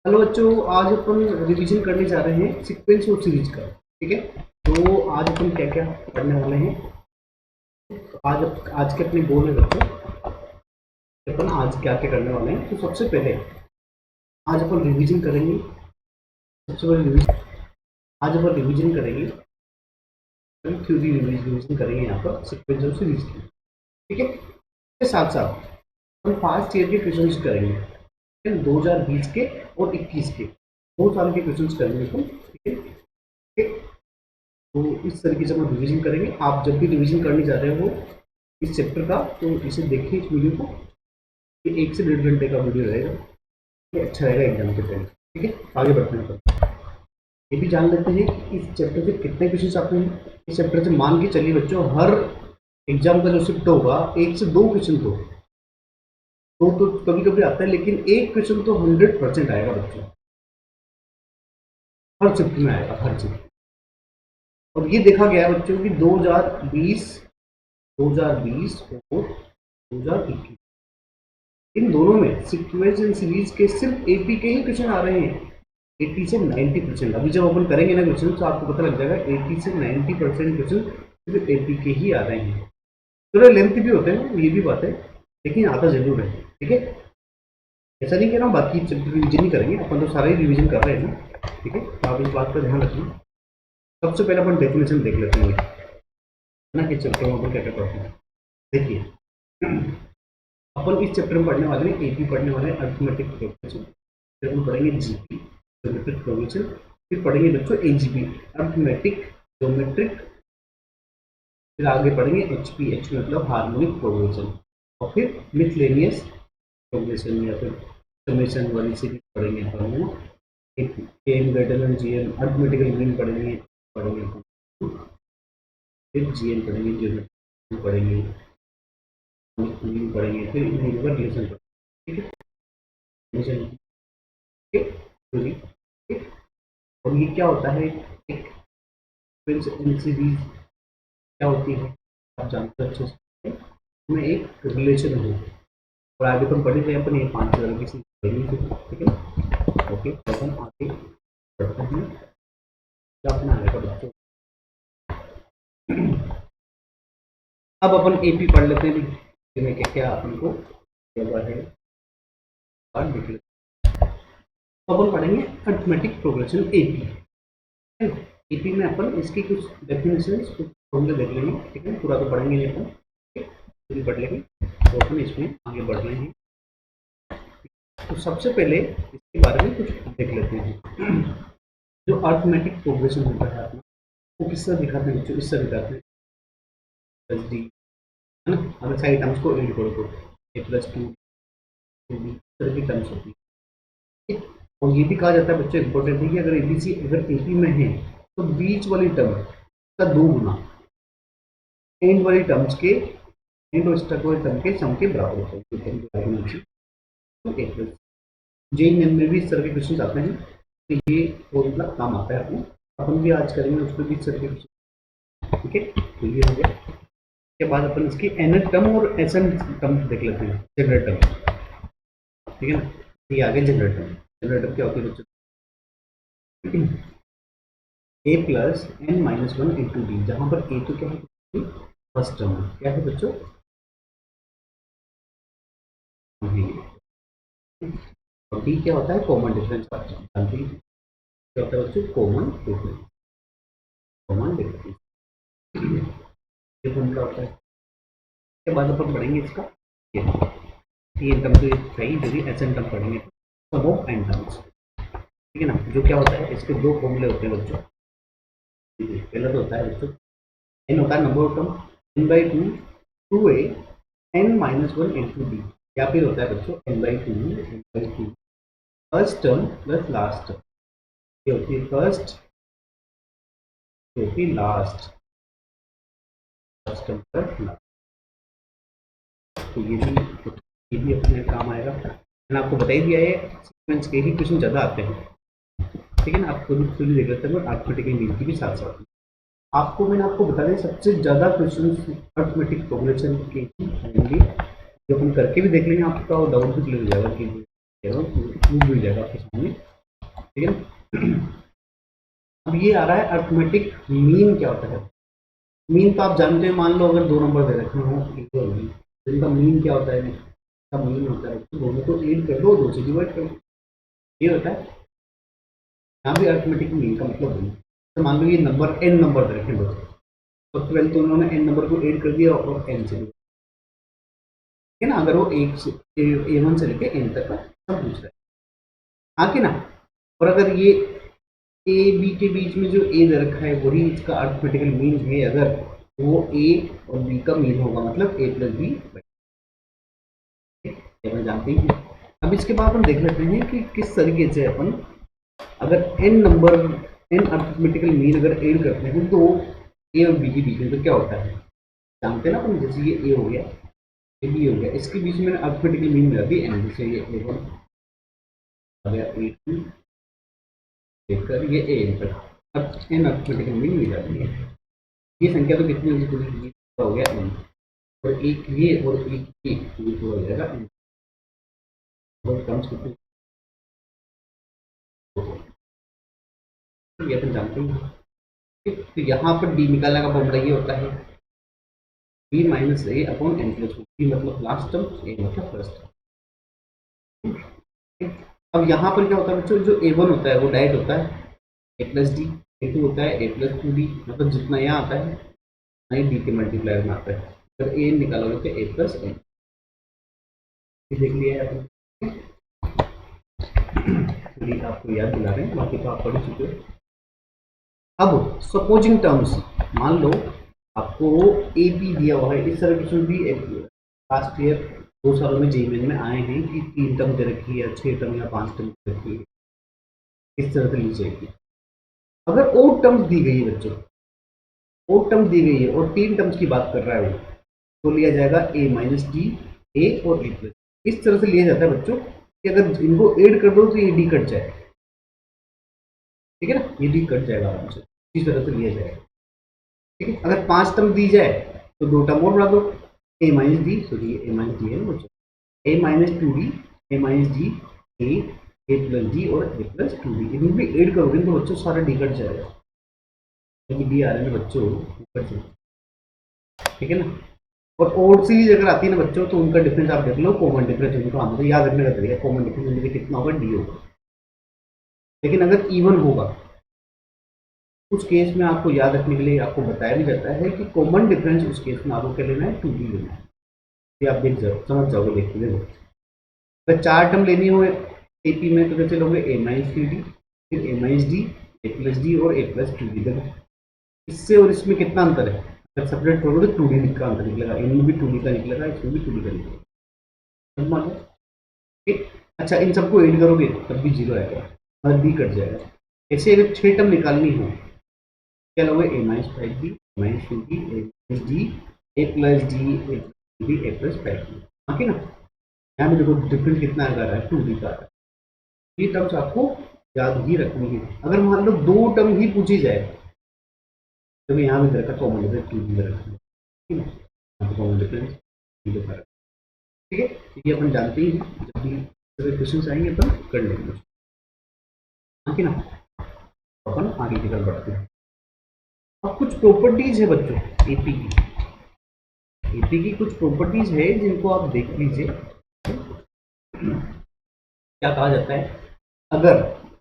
Hello बच्चों, आज अपन revision करने जा रहे हैं सीक्वेंस ऑफ सीरीज का। ठीक है, तो आज अपन क्या क्या पढ़ने वाले हैं। तो आज के अपने गोल है बच्चों, अपन आज क्या क्या करने वाले हैं। तो सबसे पहले आज अपन रिवीजन करेंगे। सबसे पहले रिवीजन आज अपन रिवीजन करेंगे, थ्योरी रिवीजन करेंगे यहाँ पर सीक्वेंस ऑफ सीरीज की। ठीक है, इसके साथ साथ अपन फास्ट ईयर के क्वेश्चन करेंगे, 2020 के और 21 के 2 साल के क्वेश्चंस करेंगे अपन। ठीक है, ठीक। तो इस तरीके से हम रिवीजन करेंगे। आप जब भी रिवीजन करने जा रहे हो इस चैप्टर का, तो इसे देखिए इस वीडियो को। ये 1 से 1.5 घंटे का वीडियो रहेगा, ये अच्छा रहेगा एग्जाम के टाइम। ठीक है, आगे बढ़ते हैं अपन। ये भी जान लेते हैं कि इस चैप्टर से कितने क्वेश्चन आते हैं। इस चैप्टर से मान के चलिए बच्चों, हर एग्जाम का जो शिफ्ट होगा 1 से 2 क्वेश्चन तो कभी कभी आता है, लेकिन एक क्वेश्चन तो 100% आएगा बच्चों, हर शिफ्ट में आएगा, हर शिफ्ट। और ये देखा गया है बच्चों कि 2020 और 2021 इन दोनों में सीक्वेंस एंड सीरीज के सिर्फ एपी के ही क्वेश्चन आ रहे हैं। 80 से 90%। अभी जब अपन करेंगे ना क्वेश्चन, तो आपको पता लग जाएगा 80 से 90% क्वेश्चन सिर्फ एपी के ही आ रहे हैं। थोड़े लेंथ भी होते हैं, ये भी बात है, लेकिन आता जरूर है। ठीक है, ऐसा नहीं कह रहा हूँ बाकी चैप्टर रिविजन नहीं करेंगे, अपन तो सारे ही रिविजन कर रहे हैं ना। ठीक है, तो आप इस बात का ध्यान रखना। सबसे पहले अपन डेफिनेशन देख लेते हैं ना कि चैप्टर में अपन क्या क्या पढ़ते हैं। देखिए, अपन इस चैप्टर में पढ़ने वाले हैं, एपी पढ़ने वाले हैं, अरिथमेटिक प्रोग्रेशन। फिर हम पढ़ेंगे जीपी, ज्योमेट्रिक प्रोग्रेशन। फिर पढ़ेंगे बच्चों एजीबी, अरिथमेटिक ज्योमेट्रिक। फिर आगे पढ़ेंगे एचपी, एच मतलब हार्मोनिक प्रोग्रेशन। और फिर मिसलेनियस प्रोग्रेशन या फिर समेशन वाली सीरीज पढ़ेंगे अपन, है ना। AM greater than GM, arithmetical mean पढ़ेंगे अपन। फिर जीएम पढ़ेंगे, ज्योमेट्री पढ़ेंगे, पढ़ेंगे, फिर इनका रिलेशन पढ़ेंगे। ठीक है, और ये क्या होता है, एक सीरीज क्या होती है आप जानते हो अच्छे से। में एक रिलेशन हो, और आगे अपन पढ़े थे अपन ये 5 तरह की चीज पढ़ेंगे। ठीक है, ओके, तो अपन आगे बढ़ते हैं। क्या अपना आएगा बच्चों, अब अपन एपी पढ़ लेते हैं कि क्या क्या अपन को है और देख लेते हैं। अपन पढ़ेंगे अरिथमेटिक प्रोग्रेशन एपी। एपी में अपन इसकी कुछ डेफिनेशन, कुछ फॉर्मूले देख लेंगे। ठीक है, पूरा तो पढ़ेंगे नहीं अपन, पूरी पढ़ लेंगे, तो अपन इसमें आगे बढ़ रहे हैं। तो सबसे पहले इसके बारे में कुछ देख लेते हैं। जो अरिथमेटिक प्रोग्रेशन होता है अपना, वो किस तरह दिखाते हैं बच्चों, इस तरह दिखाते हैं प्लस डी, है ना। अगर सारी टर्म्स को ऐड करो तो ए प्लस 2 इस तरह की टर्म्स होती है। और ये भी कहा जाता है बच्चों, इंपॉर्टेंट है कि अगर एबीसी अगर एपी में है तो बीच वाली टर्म का 2 गुना एंड वाली टर्म्स के, एंड और स्टक वाली टर्म के सम के बराबर होता है। तो ए प्लस जेईई में भी इस तरह के क्वेश्चन आते हैं, तो ये फॉर्मूला काम आता है अपने, अपन भी आज करेंगे उस पर भी इस तरह के क्वेश्चन। ठीक है, तो ये हो गया। के बाद अपन इसकी एन टर्म और एस एन टर्म देख लेते हैं, जनरल टर्म। ठीक है ना, ये आगे जनरल टर्म। जनरल टर्म क्या होती है बच्चों, A plus N minus 1 into D, जहां पर ए तो क्या है, फर्स्ट टर्म क्या है बच्चों, और डी क्या होता है, कॉमन डिफरेंस। जानते हैं क्या होता है बच्चों, कॉमन डिफरेंस, कॉमन डिफरेंस ये फॉर्मूला होता है। इसके बाद अपन पढ़ेंगे इसका ये टर्म तो सही, यदि एस एन टर्म पढ़ेंगे सब ऑफ एन टर्म्स। ठीक है ना, जो क्या होता है, इसके 2 फॉर्मूले होते हैं बच्चों। पहला तो होता है बच्चों, एन होता है number of term, n by 2 2 a n minus 1 into d, या फिर होता है बच्चों n by 2 first term plus last term. ये होती है फर्स्ट, ये होती है last, first term plus last. तो ये भी अपने काम आएगा। मैंने आपको बता ही दिया है, सीक्वेंस के ही क्वेश्चन ज़्यादा आते हैं। ठीक है ना, आप खुद देख लेते हैं, अरिथमेटिकल मीन की भी साथ साथ आपको मैंने आपको बता दें सबसे ज़्यादा क्वेश्चन अरिथमेटिक प्रोग्रेशन के ही आएंगे, जो हम करके भी देख लेंगे, आपका डाउट भी क्लियर हो जाएगा कि मिल जाएगा आपके सामने। ठीक है। अब ये आ रहा है अर्थमेटिक मीन क्या होता है। मीन तो आप जानते हैं, मान लो अगर दो नंबर दे रखे हो तो इनका मीन क्या होता है, इसका मीन होता है तो दोनों को ऐड कर दो, दो से डिवाइड कर दो, ये होता है। यहाँ भी अर्थमेटिक मीन का मतलब है, तो मान लो ये नंबर एन नंबर दे रखे हैं, तो 12 तो उन्होंने एन नंबर को ऐड कर दिया और एन से, ठीक है ना। अगर वो एक से A1 से लेके एन तक का सब पूछ रहा है, हाँ कि ना। और अगर ये ए बी के बीच में जो ए दे रखा है वही इसका अर्थमेटिकल मीन है, अगर वो ए और बी का मीन होगा, मतलब ए प्लस बी, अपन जानते ही हैं। अब इसके बाद हम देख लेते हैं कि किस तरीके से अपन अगर n number n arithmetical mean अगर ऐड करते हैं तो ए और बी के बीच में तो क्या होता है, जानते हैं ना अपन। जैसे ये ए हो गया, ये बी हो गया, इसके बीच में अर्थमेटिकल मीन मिला दी एन, जैसे ये ए वन आ गया, ए टू लेकर ये ए एन तक, अब एन अर्थमेटिकल मीन मिल जाती है। ये संख्या तो कितनी होगी, पूरी हो गया एन, और एक ये और एक ये पूरा हो जाएगा एन, और टर्म्स कितनी ये अपन जानते हैं। तो यहाँ पर डी निकालने का फॉर्मूला ये होता है बी माइनस ए अपॉन एन प्लस बी, मतलब लास्ट टर्म, ए मतलब फर्स्ट टर्म। अब यहाँ पर क्या होता है बच्चों, जो ए वन होता है वो डायरेक्ट होता है ए प्लस डी, ए टू होता है ए प्लस टू डी, मतलब जितना यहाँ आता है उतना ही डी के मल्टीप्लायर में आता है। अगर ए निकालोगे तो ए प्लस एन, देख लिया है अपन, चलिए आपको याद दिला रहे हैं, बाकी तो आप पढ़ चुके हो। अब सपोजिंग टर्म्स, मान लो आपको ए पी दिया हुआ है, इस तरह क्वेश्चन भी लास्ट ईयर 2 सालों में जेईई में आए हैं कि 3 टर्म दे रखी है या 6 टर्म या 5 टर्म दे रखी है, इस तरह से ली जाएगी। अगर ओड टर्म्स दी गई है बच्चों, ओड टर्म्स दी गई है और 3 टर्म्स की बात कर रहा है वो, तो लिया जाएगा ए माइनस डी, ए और ए प्लस, इस तरह से लिया जाता है बच्चों कि अगर इनको ऐड कर दो तो ये डी कट जाए, ठीक है ना, ये डी कट जाएगा आराम से, इस तरह से लिया जाएगा, ठीक है। अगर 5 टर्म दी जाए तो 2 टर्म और बढ़ा दो, ए माइनस डी, सॉरी ए माइनस डी है बच्चों, ए minus two D, A minus D, A plus D और ए प्लस टू डी, इनको भी ऐड करोगे तो बच्चों सारा डी कट जाएगा, क्योंकि डी आ रहे हैं बच्चों ऊपर से, ठीक है ना। और ओड सीरीज अगर आती है ना बच्चों तो उनका डिफरेंस आप देख लो, कॉमन डिफरेंस उनका आंसर याद रखने का तरीका, कॉमन डिफरेंस उनके कितना होगा, डी होगा। लेकिन अगर इवन होगा उस केस में आपको याद रखने के लिए आपको बताया भी जाता है कि कॉमन डिफरेंस उस केस में आपको क्या लेना है, टू डी लेना है। ये आप देख जाओ, समझ जाओगे देखते देखो। अगर 4 टर्म लेनी हो एपी में तो कैसे लोगे, ए माइनस थ्री डी, फिर ए minus D, A plus D और ए प्लस टू डी। देखो इससे और इसमें कितना अंतर है, अगर सेपरेट करोगे तो 2D का अंतर निकलेगा, इनमें भी 2D का निकलेगा, इसमें भी 2D का निकलेगा, ठीक। अच्छा इन सबको ऐड करोगे तब भी 0 आएगा, मतलब बी कट जाएगा। ऐसे अगर 6 टर्म निकालनी हो क्या लोगे, A minus five D, minus two D, A minus D, A plus D, A plus D, A plus five D, बाकी ना यहाँ पे देखो डिफरेंस कितना आ रहा है, 2D का। ये टर्म्स आपको याद ही रखनी है। अगर मान लो 2 टर्म ही पूछी जाए तो यहाँ भी रखा कॉमन डिफरेंस 2D रखना, ठीक है, कॉमन डिफरेंस ठीक है। ये अपन जानते ही हैं, जब भी क्वेश्चन आएंगे अपन कर लेंगे, ठीक है ना। अपन आगे निकल बढ़ते हैं। अब कुछ प्रॉपर्टीज है बच्चों एपी की, एपी की कुछ प्रॉपर्टीज है जिनको आप देख लीजिए। क्या कहा जाता है, अगर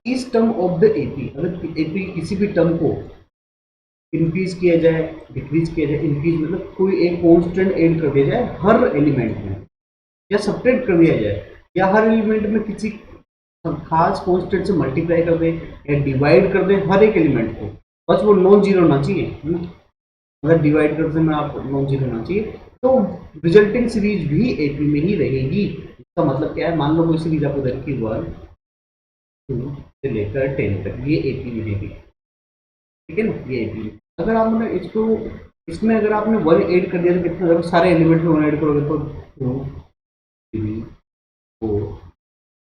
इस टर्म ऑफ द एपी, अगर एपी किसी भी टर्म को इंक्रीज किया जाए, डिक्रीज किया जाए, इंक्रीज मतलब कोई एक कांस्टेंट ऐड कर दिया जाए हर एलिमेंट में, या सब्ट्रैक्ट कर दिया जाए, या हर एलिमेंट में किसी खास कांस्टेंट से मल्टीप्लाई कर दें या डिवाइड कर दें हर एक एलिमेंट को, बस वो नॉन जीरो होना चाहिए, है ना। अगर डिवाइड करते में आपको नॉन जीरो होना चाहिए तो रिजल्टिंग सीरीज भी एपी में ही रहेगी। इसका मतलब क्या है, मान लो कोई सीरीज आपको दे रखी 1 2 से लेकर 10 तक, ये एपी में रहेगी, ठीक है ना, ये एपी में। अगर आपने इसको इसमें अगर आपने 1 ऐड कर दिया तो कितना, अगर सारे एलिमेंट में 1 ऐड करोगे तो 2 3 4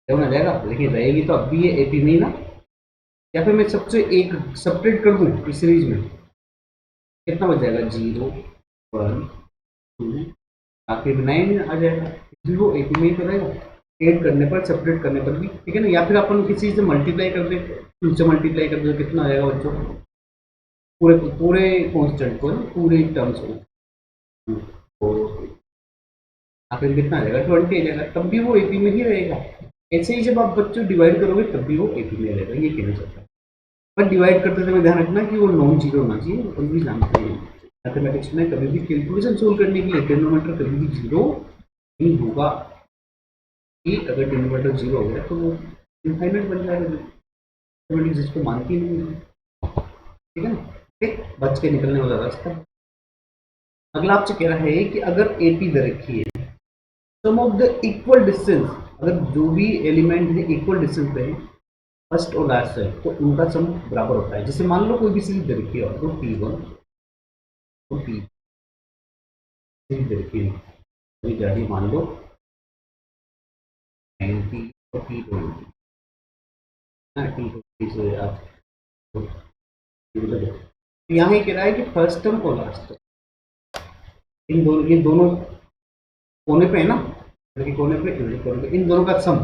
7 आ जाएगा, लेकिन रहेगी तो अब भी ये एपी में ही ना। या फिर मैं सबसे एक सब्ट्रैक्ट कर दूं इस सीरीज में, कितना बच जाएगा, 0 1 2 आखिर 9 आ जाएगा, 0 एपी में ही तो रहेगा। ऐड करने पर, सेपरेट करने पर भी, ठीक है ना, या फिर अपन किसी से मल्टीप्लाई कर दे, 2 से मल्टीप्लाई कर दो, कितना आ जाएगा बच्चों, पूरे पूरे कॉन्स्टेंट को, पूरे टर्म्स को, तो आखिर कितना आ जाएगा, 20 आ जाएगा, तब भी वो एपी में ही रहेगा। ऐसे ही जब आप बच्चों डिवाइड करोगे तब भी वो एपी में रहेगा, ये कहना चाहता है। पर डिवाइड करते समय ध्यान रखना कि वो नॉन जीरो होना चाहिए, अपन भी जानते हैं मैथमेटिक्स में कभी भी कैलकुलेशन सोल्व करने के लिए डिनोमिनेटर कभी भी जीरो नहीं होगा, कि अगर डिनोमिनेटर जीरो हो गया तो वो इनफाइनाइट बन जाएगा, मैथमेटिक्स जिसको मानती नहीं है, ठीक है ना, फिर बच के निकलने वाला रास्ता। अगला आपसे कह रहा है कि अगर एपी दे रखी है, sum of the equal distance, अगर जो भी एलिमेंट है इक्वल डिस्टेंस पे है फर्स्ट और लास्ट से, तो उनका सम बराबर होता है। जैसे मान लो कोई भी सीरीज दे रखी है तो T1 और T सीरीज दे रखी है, अभी जारी मान लो 90 और T20 ना, T20 से आप यहाँ ही कह रहा है कि फर्स्ट टर्म और लास्ट टर्म, इन दोनों, ये दोनों कोने पे है ना, कोने पे इन दोनों का सम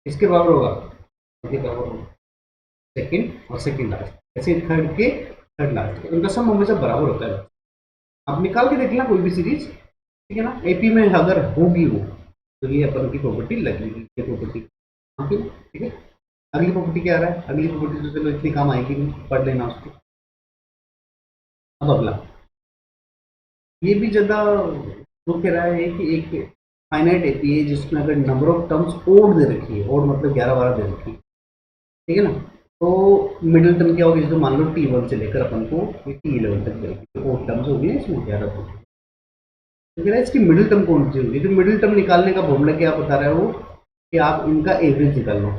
इसके बराबर होगा, इसके बराबर होगा सेकंड और सेकंड लास्ट, ऐसे थर्ड के थर्ड लास्ट के, उनका सम हमेशा बराबर होता है। आप निकाल के देख लेना कोई भी सीरीज, ठीक है ना, एपी में अगर होगी वो, तो ये अपन की प्रॉपर्टी लगेगी, ये प्रॉपर्टी, ठीक है। अगली प्रॉपर्टी क्या आ रहा है, अगली प्रॉपर्टी तो चलो इतनी काम आएगी नहीं, पढ़ लेना उसको। अब अगला, ये भी ज़्यादा वो कह रहा है कि एक फाइनाइट एपी है जिसमें अगर नंबर ऑफ टर्म्स ओड दे रखी है, ओड मतलब 11-12 दे रखी है, ठीक है ना, तो मिडिल टर्म क्या होगी, जैसे मान लो T1 से लेकर अपन को T11 तक दे रखी है, ओड टर्म्स होगी इसमें 11 टर्म, तो कह इसकी मिडिल टर्म कौन सी होगी, तो मिडिल टर्म निकालने का फॉर्मूला क्या बता रहा है वो, कि आप इनका एवरेज निकाल लो,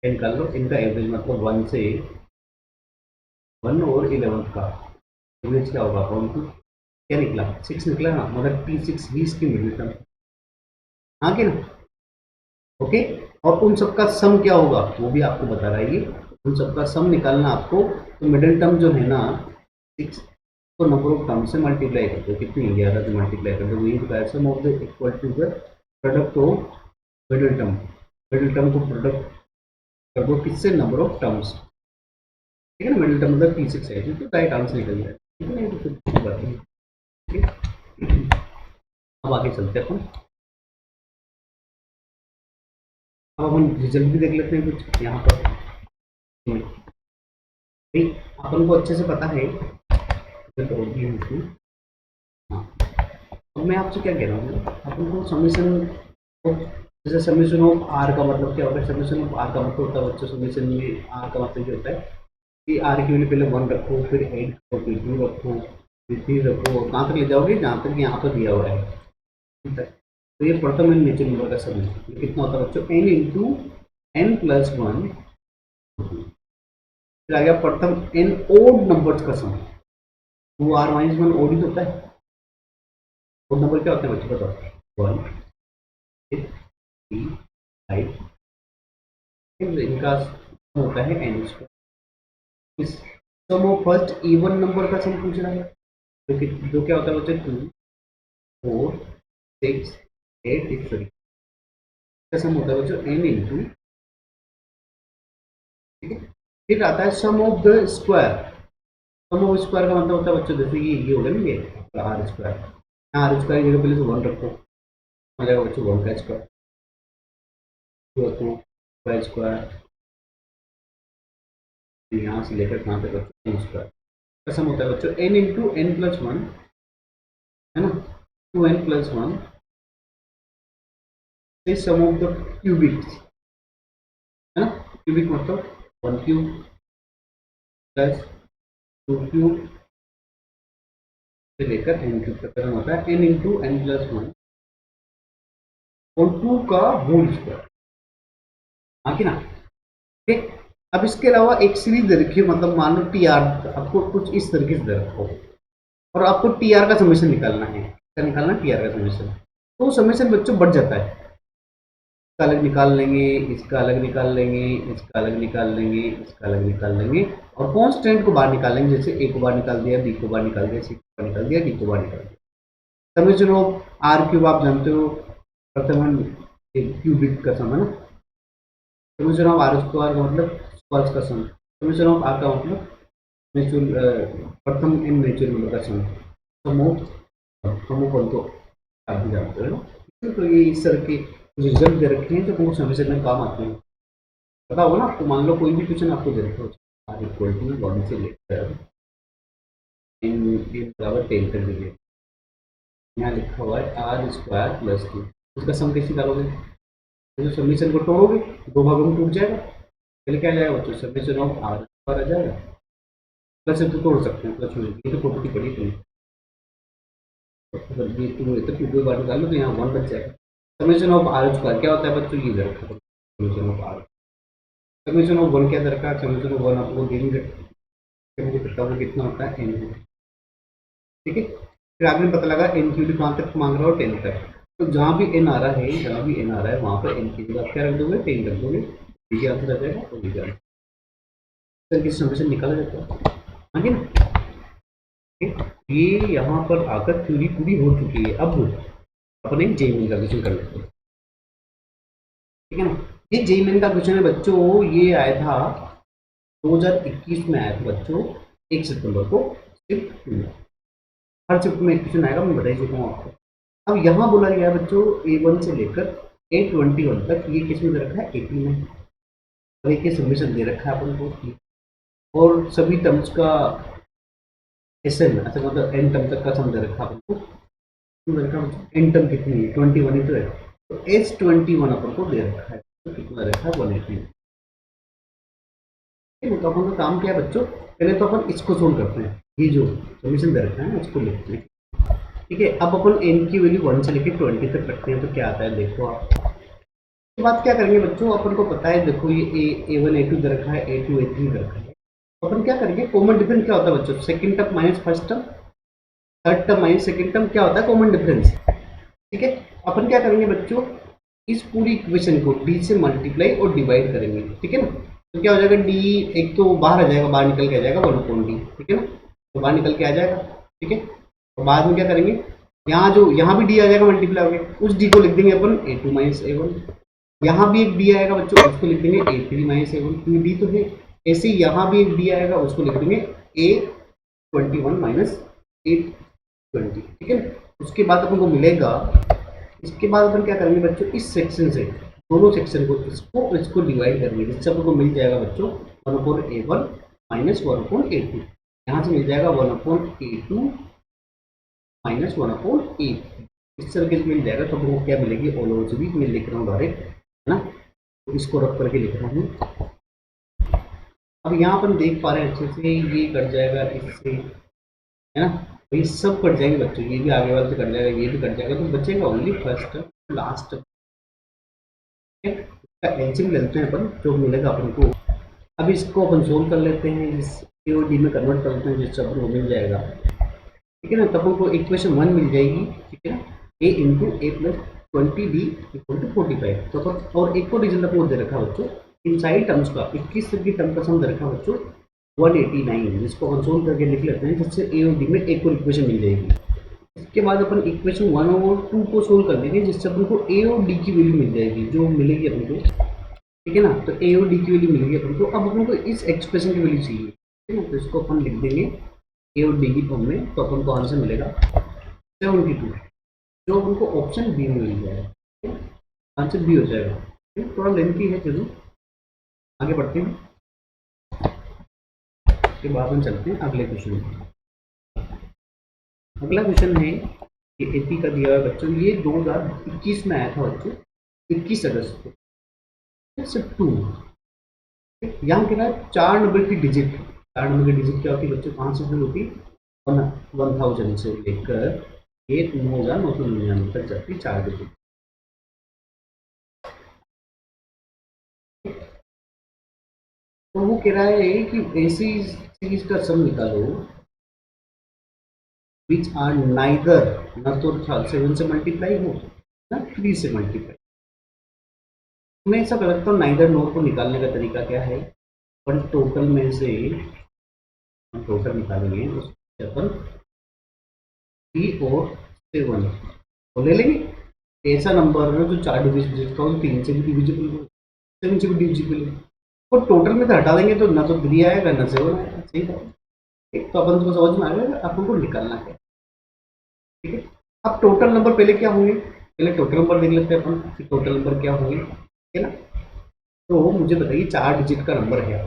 इनका एवरेज मतलब 1 से 1 और 11 का एवरेज क्या होगा, कौन सी क्या निकला, 6 निकला ना, मतलब T6 भी इसकी मिडिल टर्म, हाँ कि ना, ओके। और उन सबका सम क्या होगा वो भी आपको बता रहा है ये, उन सबका सम निकालना आपको, तो मिडिल टर्म जो है ना 6 को नंबर ऑफ टर्म से मल्टीप्लाई कर दो, कितनी 11 से मल्टीप्लाई कर दो, वही बताया sum of the equal to the product of middle term को प्रोडक्ट कर दो किससे, नंबर ऑफ टर्म्स, ठीक है ना, मिडिल टर्म मतलब T6 है, तो राइट आंसर निकल जाए, ठीक है ना, तो बात है, ठीक है। अब आगे चलते हैं अपन, अब अपन रिजल्ट भी देख लेते हैं कुछ यहाँ पर, ठीक, अपन को अच्छे से पता है रिजल्ट और भी है इसमें, हाँ। अब मैं आपसे क्या कह रहा हूँ, अपन को समीशन ऑफ, जैसे समीशन ऑफ आर का मतलब क्या होता है, समीशन ऑफ आर का मतलब होता है बच्चों, समीशन में आर का मतलब ये होता है कि आर के लिए पहले 1 रखो, फिर 8 रखो, फिर 2 रखो, फिर 3 रखो, कहाँ तक ले जाओगे जहाँ तक यहाँ पर दिया हुआ है, तो ये प्रथम एंड नेचुरल नंबर का सम है, कितना होता है बच्चों, n इंटू n प्लस 1, फिर आ गया प्रथम n ओड नंबर्स का सम, 2r-1 ओड ही होता है, ओड नंबर क्या होते हैं बच्चों बताओ, 1 3 5, इनका होता है n स्क्वायर, इस सम ऑफ फर्स्ट इवन नंबर का सम पूछ रहा है, जो क्या होता है बच्चों 2 4 6 8 इस तरीके का सम होता है बच्चों n इंटू, ठीक है। फिर आता है sum of the square, sum of square का मतलब होता है बच्चों जैसे कि ये हो गया ना, ये आर स्क्वायर, आर स्क्वायर की जगह पहले तो 1 रखो, आ जाएगा बच्चों 1 का स्क्वायर, 2 रखो का स्क्वायर, यहाँ से लेकर कहाँ तक बच्चों n स्क्वायर का सम होता है बच्चों n इंटू n प्लस 1, है ना, 2n plus 1 is sum of the cubics, है ना, क्यूबिक मतलब 1 क्यूब प्लस 2 क्यूब से लेकर n क्यूब तक का होता है n इंटू n प्लस 1 और 2 का होल स्क्वायर, हाँ कि ना, ठीक। अब इसके अलावा एक सीरीज दे रखी है, मतलब मान लो TR आपको कुछ इस तरीके से दे रखो और आपको TR का समेशन निकालना है, क्या निकालना है, TR का समेशन, तो समेशन बच्चों बढ़ जाता है, इसका अलग निकाल लेंगे, इसका अलग निकाल लेंगे, इसका अलग निकाल लेंगे, इसका अलग निकाल लेंगे, और कॉन्स्टेंट को बाहर निकाल लेंगे, जैसे ए को बाहर निकाल दिया, बी को बाहर निकाल दिया, सी को बाहर निकाल दिया, डी को बाहर निकाल दिया, समेशन ऑफ आर क्यूब आप जानते हो, प्रथम क्यूबिक का सम है ना। समेशन ऑफ आर स्क्वायर का मतलब स्क्वायर का सम, समेशन ऑफ आर का मतलब नेचुरल प्रथम इन नेचुरल नंबर का सम, समूह तो आप भी जानते हो ना। तो ये इस तरह के रिजल्ट दे रखे हैं जो हमको समेशन में काम आते हैं। पता होगा ना आपको, मान लो कोई भी क्वेश्चन आपको दे रखा हो, आर इक्वल टू 1 से लेकर इन बराबर 10 तक दीजिए, यहाँ लिखा हुआ है आर स्क्वायर प्लस 2, इसका सम कैसे निकालोगे? तो समीशन को तोड़ोगे, दो भागों में टूट जाएगा, पहले क्या आ जाएगा बच्चों, समीशन ऑफ आर स्क्वायर आ जाएगा, प्लस से तो तोड़ सकते हैं, प्लस में ये तो प्रॉपर्टी पड़ी थी, अगर ये टू है तो टू को बाहर निकाल लो तो यहाँ 1 बच जाएगा। समीशन ऑफ आर स्क्वायर क्या होता है बच्चों, ये रखा summation of r, summation of 1 क्या रखा, समीशन ऑफ 1 आपको देंगे वो कितना होता है एन, ठीक है। फिर आपने पता लगा एन की वैल्यू कहाँ तक मांग रहा हो, 10 तक, तो जहाँ भी एन आ रहा है, जहाँ भी एन आ रहा है वहाँ पर एन की वैल्यू आप क्या रख दोगे, 10 रख दोगे, ये आंसर आ जाएगा और ये आंसर किस समीशन निकाला जाता है, हाँ जी ना। ये यहाँ पर आकर थ्योरी पूरी हो चुकी है, अब अपन एक जेईई का क्वेश्चन कर लेते हैं, ठीक है ना। ये जेईई का क्वेश्चन है बच्चों, ये आया था 2021 में आया था बच्चों, 1 सितंबर को शिफ्ट में, हर शिफ्ट में एक क्वेश्चन आएगा, मैं बता ही चुका हूँ आपको। अब यहाँ बोला गया है बच्चों A1 से लेकर A21 तक, ये किस में दे रखा है, AP में, और एक सबमिशन दे रखा है अपन को, और सभी टर्म्स का SN, अच्छा मतलब N टर्म तक का सम दे रखा है अपन को, N टर्म कितनी है, 21 ही तो है, तो S21 अपन को दे रखा है, तो कितना रखा है 180। तो अपन का काम क्या है बच्चों, पहले तो अपन इसको सोल्व करते हैं, ये जो सबमिशन दे रखा है ना उसको लिखते हैं, ठीक है। अब अपन n की वैल्यू 1 से लेकर 20 तक रखते हैं, तो क्या आता है देखो आप। तो बात क्या करेंगे बच्चों, अपन को पता है देखो ये A1 A2 दे रखा है, A2 A3 दे रखा है, अपन क्या करेंगे, कॉमन डिफरेंस क्या होता है बच्चों, second term minus first term, third term minus second term, क्या होता है कॉमन डिफरेंस, ठीक है। अपन क्या करेंगे बच्चों, इस पूरी इक्वेशन को d से मल्टीप्लाई और डिवाइड करेंगे, ठीक है ना। तो क्या हो जाएगा, d एक तो बाहर आ जाएगा, बाहर निकल के आ जाएगा 1/d, ठीक है ना, तो बाहर निकल के आ जाएगा, ठीक है। तो बाद में क्या करेंगे, यहाँ भी डी आ जाएगा मल्टीप्लाई हो गया, उस डी को लिख देंगे अपन A2 माइनस A1, यहाँ भी एक डी आएगा बच्चों, उसको लिख देंगे A3 माइनस A1, क्योंकि डी तो है। ऐसे ही यहाँ भी एक डी आएगा, उसको लिख देंगे A21 माइनस A20, ठीक है ना। उसके बाद अपन को मिलेगा, इसके बाद अपन क्या करेंगे बच्चों, इस सेक्शन से दोनों सेक्शन को इसको डिवाइड करेंगे, जिससे अपन को मिल जाएगा बच्चों 1/A1 माइनस 1/A2, यहाँ से मिल जाएगा 1/A2 माइनस 1/8, इस तरीके से मिल जाएगा। तो हमको क्या मिलेगी, ऑल ओवर सीरीज मैं लिख रहा हूँ डायरेक्ट, है ना, तो इसको रख करके लिख रहा हूँ। अब यहाँ पर देख पा रहे हैं अच्छे से, ये कट जाएगा इससे, है ना, तो ये सब कट जाएंगे बच्चों, ये भी आगे वाले से कट जाएगा, ये भी कट जाएगा, तो बचेगा ओनली फर्स्ट लास्ट, इसका एलसीएम लेते हैं अपन, जो मिलेगा अपन को। अब इसको अपन सोल्व कर लेते हैं, इस ए और डी में कन्वर्ट कर लेते हैं, जिससे अपन को मिल जाएगा, ठीक है ना। तब हमको इक्वेशन 1 मिल जाएगी, ठीक है ना, a into a plus 20d equal to 45, तो अपन और एक को रिजल्ट अपने दे रखा बच्चों, इन सारी टर्म्स का 21 तक की टर्म का सम दे रखा बच्चों 189, जिसको अपन सोल्व करके लिख लेते हैं, जिससे ए और डी में एक और इक्वेशन मिल जाएगी। इसके बाद अपन इक्वेशन 1 और 2 को सोल्व कर देंगे, जिससे अपन को ए और डी की वैल्यू मिल जाएगी, जो मिलेगी अपन को, ठीक है ना। तो ए और डी की वैल्यू मिलेगी अपन को, अब अपन को इस एक्सप्रेशन की वैल्यू चाहिए, ठीक है ना, तो इसको अपन लिख देंगे ए और डी की फॉर्म में, तो अपन को आंसर मिलेगा 72, जो अपन को ऑप्शन बी में मिल जाएगा, आंसर बी हो जाएगा। थोड़ा लेंथी है, चलो आगे बढ़ते हैं, उसके बाद हम चलते हैं अगले क्वेश्चन में। अगला क्वेश्चन है ये एपी का दिया हुआ है बच्चों, ये 2021 में आया था बच्चों, 21 अगस्त को, सिर्फ 2, यहाँ कह रहा है 4 नंबर की डिजिट, 4 नंबर की डिजिट क्या होती है बच्चों, कहाँ से शुरू होती है, 1000 से लेकर 9,999 तक जाती है 4 डिजिट। तो वो कह रहा है कि ऐसी सीरीज का सम निकालो विच आर नाइदर, न तो 7 से मल्टीप्लाई हो ना 3 से मल्टीप्लाई। मैं ऐसा करता हूँ, नाइदर नोर को निकालने का तरीका क्या है, अपन टोटल में से टोटल निकालेंगे, उससे अपन 3 और 7 तो ले लेंगे, ऐसा नंबर है जो 4 डिजिट का हो, 3 से भी डिविजिबल हो, 7 से भी डिविजिबल है, और टोटल में तो हटा देंगे तो ना तो 3 आएगा ना 7 आएगा। सही बात है। ठीक, तो अपन को समझ में आ गया अपन को निकालना है। ठीक है, अब टोटल नंबर पहले क्या होंगे, पहले टोटल नंबर देख लेते हैं अपन कि टोटल नंबर क्या होंगे, है ना। तो मुझे बताइए 4 डिजिट का नंबर है,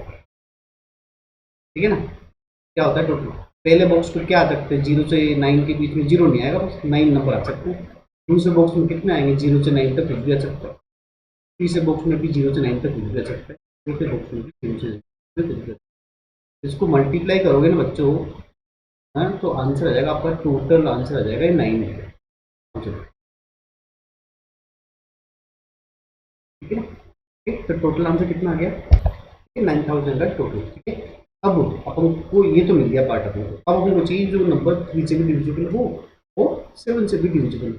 ठीक है ना, क्या होता है टोटल। पहले बॉक्स में क्या आ सकते हैं, 0 से 9 के बीच में 0 नहीं आएगा, बस 9 नंबर आ सकते हैं। दूसरे बॉक्स में कितने आएंगे, 0 से 9 तक कुछ भी आ सकता है। तीसरे बॉक्स में भी 0 से 9 तक कुछ भी आ सकता है। चौथे बॉक्स में भी 0 से 9 तक कुछ भी आ सकता है। इसको मल्टीप्लाई करोगे ना बच्चों, हाँ, तो आंसर आ जाएगा आपका, टोटल आंसर आ जाएगा 9 है। ठीक है, ठीक, तो टोटल आंसर कितना आ गया, 9000 का टोटल। ठीक है, अब अपन को ये तो मिल गया पार्ट अपन को। अब अपन को चाहिए जो नंबर 3 से भी डिविजिबल हो और 7 से भी डिविजिबल हो।